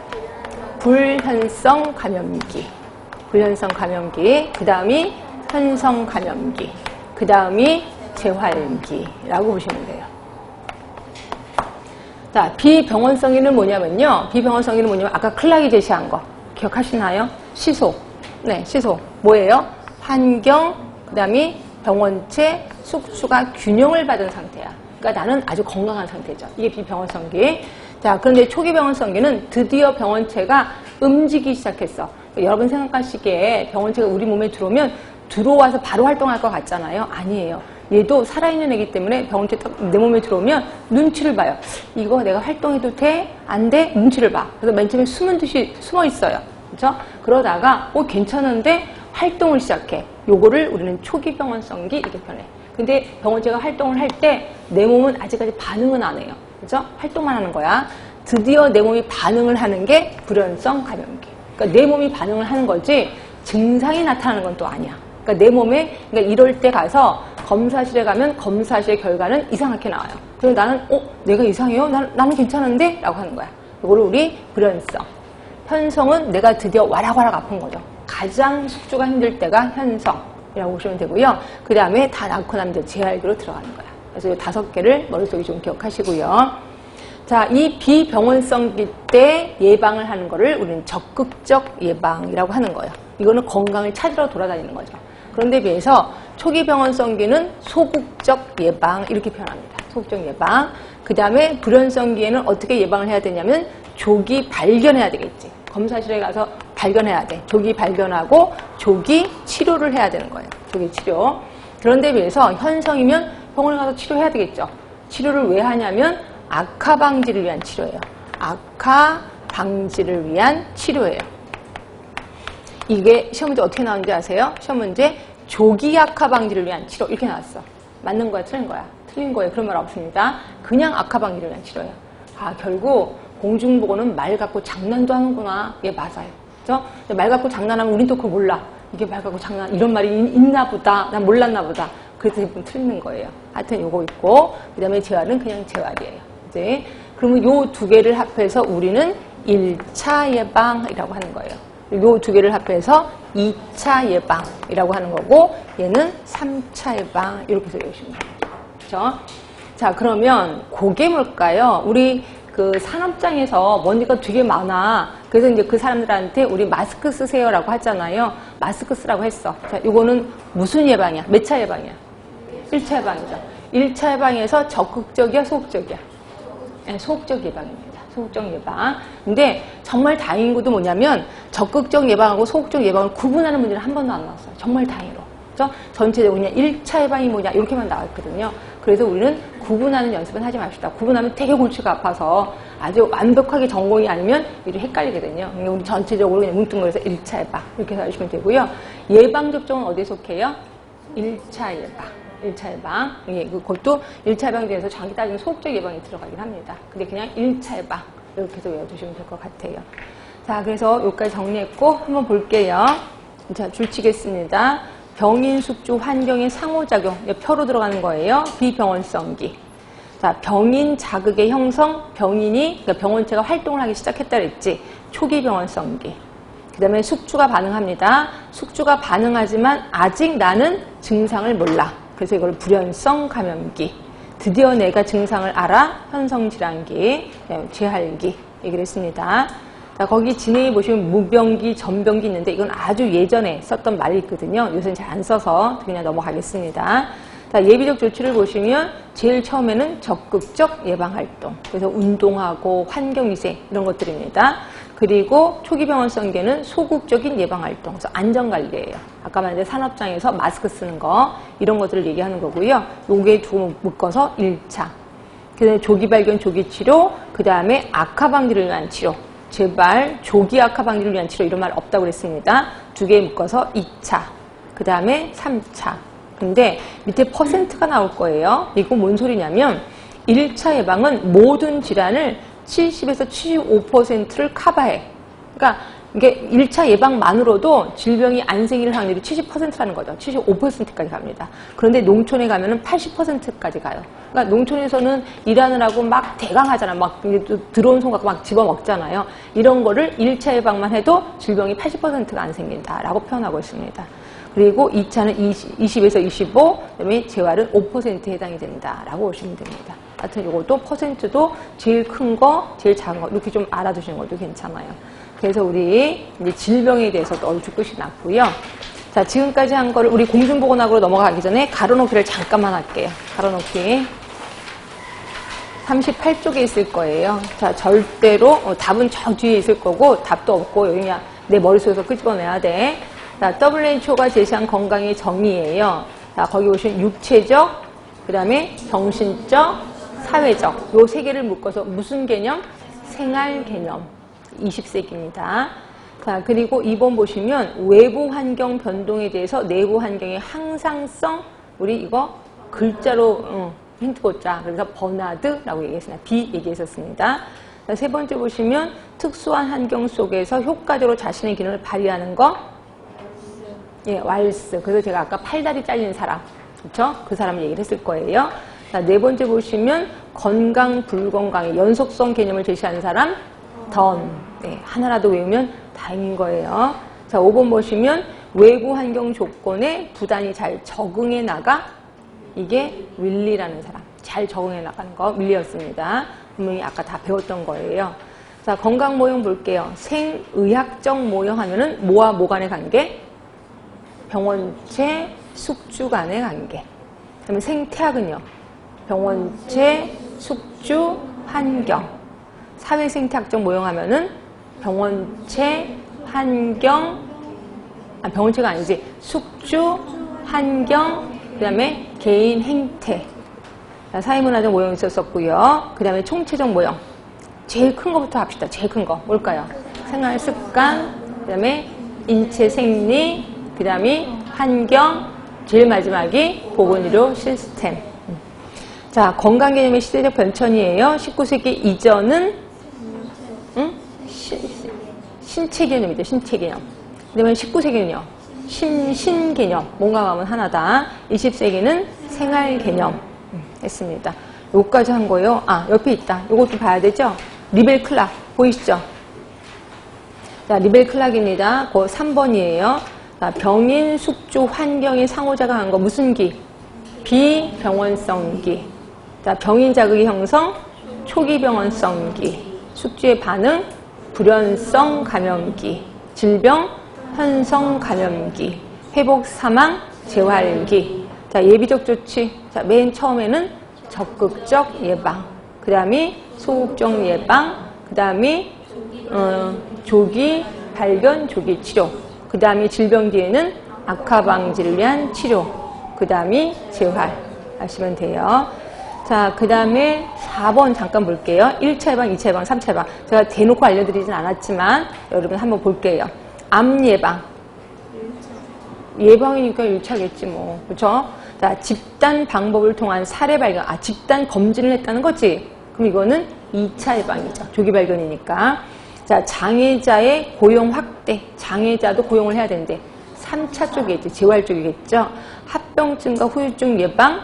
불현성 감염기. 불현성 감염기. 그 다음이 현성 감염기. 그 다음이 재활기라고 보시면 돼요. 자, 비병원성기는 뭐냐면요. 비병원성기는 뭐냐면 아까 클락이 제시한 거 기억하시나요? 시소. 네, 시소. 뭐예요? 환경, 그 다음이 병원체, 숙주가 균형을 받은 상태야. 그러니까 나는 아주 건강한 상태죠. 이게 비병원성기. 자, 그런데 초기 병원성기는 드디어 병원체가 움직이기 시작했어. 여러분 생각하시기에 병원체가 우리 몸에 들어오면 들어와서 바로 활동할 것 같잖아요. 아니에요. 얘도 살아있는 애기 때문에 병원체 내 몸에 들어오면 눈치를 봐요. 이거 내가 활동해도 돼? 안 돼? 눈치를 봐. 그래서 맨 처음에 숨은 듯이 숨어 있어요. 그렇죠? 그러다가 괜찮은데 활동을 시작해. 요거를 우리는 초기 병원성기 이렇게 표현해. 근데 병원체가 활동을 할 때 내 몸은 아직까지 반응은 안 해요. 그죠? 활동만 하는 거야. 드디어 내 몸이 반응을 하는 게 불현성 감염기. 그러니까 내 몸이 반응을 하는 거지 증상이 나타나는 건 또 아니야. 그러니까 내 몸에, 그러니까 이럴 때 가서 검사실에 가면 검사실의 결과는 이상하게 나와요. 그래서 나는, 내가 이상해요? 나는 괜찮은데? 라고 하는 거야. 이거를 우리 불연성. 현성은 내가 드디어 와락와락 아픈 거죠. 가장 숙주가 힘들 때가 현성이라고 보시면 되고요. 그 다음에 다 낳고 나면 이제 재활기로 들어가는 거야. 그래서 이 5개를 머릿속에 좀 기억하시고요. 자, 이 비병원성기 때 예방을 하는 거를 우리는 적극적 예방이라고 하는 거예요. 이거는 건강을 찾으러 돌아다니는 거죠. 그런데 비해서 초기 병원성기는 소극적 예방 이렇게 표현합니다. 소극적 예방. 그 다음에 불연성기에는 어떻게 예방을 해야 되냐면 조기 발견해야 되겠지. 검사실에 가서 발견해야 돼. 조기 발견하고 조기 치료를 해야 되는 거예요. 조기 치료. 그런데 비해서 현성이면 병원에 가서 치료해야 되겠죠. 치료를 왜 하냐면 악화 방지를 위한 치료예요. 악화 방지를 위한 치료예요. 이게 시험 문제 어떻게 나오는지 아세요? 시험 문제 조기 악화 방지를 위한 치료 이렇게 나왔어. 맞는 거야, 틀린 거야? 틀린 거예요. 그런 말 없습니다. 그냥 악화 방지를 위한 치료예요. 아, 결국 공중보고는 말 갖고 장난도 하는구나. 예, 맞아요. 그죠? 말 갖고 장난하면 우린 또 그걸 몰라. 이게 말 갖고 장난, 이런 말이 있나 보다. 난 몰랐나 보다. 그래서 대부분 틀리는 거예요. 하여튼 요거 있고, 그 다음에 재활은 그냥 재활이에요. 이제, 그러면 요 2개를 합해서 우리는 1차 예방이라고 하는 거예요. 요 2개를 합해서 2차 예방이라고 하는 거고, 얘는 3차 예방, 이렇게 해서 외우시면 돼요. 그죠? 자, 그러면 그게 뭘까요? 우리 그 산업장에서 먼지가 되게 많아. 그래서 이제 그 사람들한테 우리 마스크 쓰세요라고 하잖아요. 마스크 쓰라고 했어. 자, 요거는 무슨 예방이야? 몇 차 예방이야? 1차 예방이죠. 1차 예방에서 적극적이야, 소극적이야? 네, 소극적 예방입니다. 소극적 예방. 근데 정말 다행인 것도 뭐냐면 적극적 예방하고 소극적 예방을 구분하는 문제는 한 번도 안 나왔어요. 정말 다행으로. 그렇죠? 전체적으로 그냥 1차 예방이 뭐냐 이렇게만 나왔거든요. 그래서 우리는 구분하는 연습은 하지 맙시다. 구분하면 되게 골치가 아파서 아주 완벽하게 전공이 아니면 일이 헷갈리거든요. 우리 전체적으로 그냥 뭉뚱그려서 1차 예방 이렇게 해서 하시면 되고요. 예방접종은 어디에 속해요? 1차 예방. 1차 예방. 예, 그것도 1차 예방에 대해서 장기 따지면 소극적 예방이 들어가긴 합니다. 근데 그냥 1차 예방. 이렇게 해서 외워두시면 될 것 같아요. 자, 그래서 여기까지 정리했고, 한번 볼게요. 자, 줄치겠습니다. 병인, 숙주, 환경의 상호작용. 표로 들어가는 거예요. 비병원성기. 자, 병인 자극의 형성, 병인이, 그러니까 병원체가 활동을 하기 시작했다 그랬지. 초기 병원성기. 그 다음에 숙주가 반응합니다. 숙주가 반응하지만 아직 나는 증상을 몰라. 그래서 이걸 불연성 감염기. 드디어 내가 증상을 알아. 현성질환기, 재활기 얘기를 했습니다. 자, 거기 진행해 보시면 무병기, 전병기 있는데 이건 아주 예전에 썼던 말이 있거든요. 요새는 잘 안 써서 그냥 넘어가겠습니다. 자, 예비적 조치를 보시면 제일 처음에는 적극적 예방활동. 그래서 운동하고 환경위생 이런 것들입니다. 그리고 초기 병원성계는 소극적인 예방활동, 그래서 안전관리예요. 아까 말한 산업장에서 마스크 쓰는 거 이런 것들을 얘기하는 거고요. 요게 두 묶어서 1차. 그 다음에 조기 발견, 조기 치료, 그 다음에 악화 방지를 위한 치료. 제발 조기 악화 방지를 위한 치료 이런 말 없다고 그랬습니다. 2개 묶어서 2차. 그 다음에 3차. 근데 밑에 퍼센트가 나올 거예요. 이거 뭔 소리냐면 1차 예방은 모든 질환을 70에서 75%를 커버해. 그러니까 이게 1차 예방만으로도 질병이 안 생길 확률이 70%라는 거죠. 75%까지 갑니다. 그런데 농촌에 가면은 80%까지 가요. 그러니까 농촌에서는 일하느라고 막 대강하잖아. 막 들어온 손 갖고 막 집어먹잖아요. 이런 거를 1차 예방만 해도 질병이 80%가 안 생긴다라고 표현하고 있습니다. 그리고 2차는 20에서 25, 그다음에 재활은 5%에 해당이 된다라고 보시면 됩니다. 하여튼 이것도 퍼센트도 제일 큰 거, 제일 작은 거 이렇게 좀 알아두시는 것도 괜찮아요. 그래서 우리 이제 질병에 대해서도 얼추 끝이 났고요. 자, 지금까지 한 거를 우리 공중보건학으로 넘어가기 전에 가로놓기를 잠깐만 할게요. 가로놓기. 38쪽에 있을 거예요. 자, 절대로 답은 저 뒤에 있을 거고 답도 없고 여기 그냥 내 머릿속에서 끄집어내야 돼. 자, WHO가 제시한 건강의 정의예요. 자, 거기 보시면 육체적, 그 다음에 정신적, 사회적 요 세 개를 묶어서 무슨 개념? 생활 개념. 20세기입니다. 자, 그리고 2번 보시면 외부 환경 변동에 대해서 내부 환경의 항상성 우리 이거 글자로 힌트 꽂자. 그래서 버나드라고 얘기했습니다. B 얘기했었습니다. 자, 세 번째 보시면 특수한 환경 속에서 효과적으로 자신의 기능을 발휘하는 거 예, 왈스. 그래서 제가 아까 팔다리 잘린 사람, 그렇죠? 그 사람을 얘기를 했을 거예요. 자, 네 번째 보시면 건강, 불건강의 연속성 개념을 제시하는 사람, 던. 네, 하나라도 외우면 다행인 거예요. 자, 5번 보시면 외부 환경 조건에 부단히 잘 적응해 나가. 이게 윌리라는 사람. 잘 적응해 나가는 거 윌리였습니다. 분명히 아까 다 배웠던 거예요. 자, 건강 모형 볼게요. 생의학적 모형 하면은 뭐와 뭐 간의 관계? 병원체, 숙주 간의 관계. 그다음에 생태학은요. 병원체, 숙주, 환경. 사회생태학적 모형 하면은 병원체, 환경, 병원체가 아니지. 숙주, 환경, 그 다음에 개인 행태. 자, 사회문화적 모형 있었었고요. 그 다음에 총체적 모형. 제일 큰 거부터 합시다. 제일 큰 거. 뭘까요? 생활 습관, 그 다음에 인체 생리, 그 다음에 환경, 제일 마지막이 보건의료 시스템. 자, 건강 개념의 시대적 변천이에요. 19세기 이전은 신체 개념이죠. 신체 개념. 그 다음에 19세기는요. 신 개념. 뭔가 하면 하나다. 20세기는 생활 개념. 했습니다. 요까지 한 거예요. 아, 옆에 있다. 요것도 봐야 되죠? 리벨 클락. 보이시죠? 자, 리벨 클락입니다. 그 3번이에요. 자, 병인, 숙주, 환경이 상호작용한 거 무슨 기? 비병원성기. 자, 병인 자극의 형성, 초기 병원성기. 숙주의 반응, 불연성 감염기. 질병, 현성 감염기. 회복, 사망, 재활기. 자, 예비적 조치. 자, 맨 처음에는 적극적 예방. 그 다음에 소극적 예방. 그 다음에 조기 발견, 조기 치료. 그 다음에 질병 뒤에는 악화 방지를 위한 치료. 그 다음에 재활 하시면 돼요. 자, 그 다음에 4번 잠깐 볼게요. 1차 예방, 2차 예방, 3차 예방. 제가 대놓고 알려드리진 않았지만 여러분 한번 볼게요. 암 예방. 예방이니까 1차겠지 뭐. 그렇죠? 자, 집단 방법을 통한 사례 발견. 아, 집단 검진을 했다는 거지? 그럼 이거는 2차 예방이죠. 조기 발견이니까. 자, 장애자의 고용 확대. 장애자도 고용을 해야 되는데 3차 쪽이겠지. 재활 쪽이겠죠. 합병증과 후유증 예방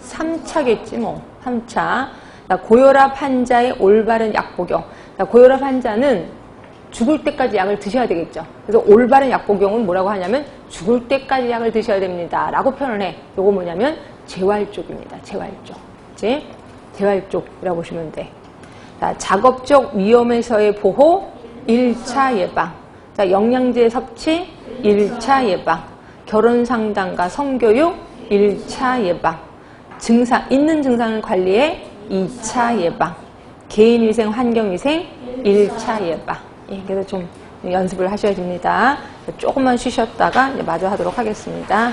3차겠지 뭐. 3차. 자, 고혈압 환자의 올바른 약 복용. 자, 고혈압 환자는 죽을 때까지 약을 드셔야 되겠죠. 그래서 올바른 약 복용은 뭐라고 하냐면 죽을 때까지 약을 드셔야 됩니다. 라고 표현을 해. 요거 뭐냐면 재활 쪽입니다. 재활 쪽. 그치? 재활 쪽이라고 보시면 돼. 자, 작업적 위험에서의 보호 1차 예방. 자, 영양제 섭취 1차 예방. 결혼 상담과 성교육 1차 예방. 증상, 있는 증상을 관리해 2차 예방. 개인위생, 환경위생 1차 예방. 예, 그래서 좀 연습을 하셔야 됩니다. 조금만 쉬셨다가 이제 마저 하도록 하겠습니다.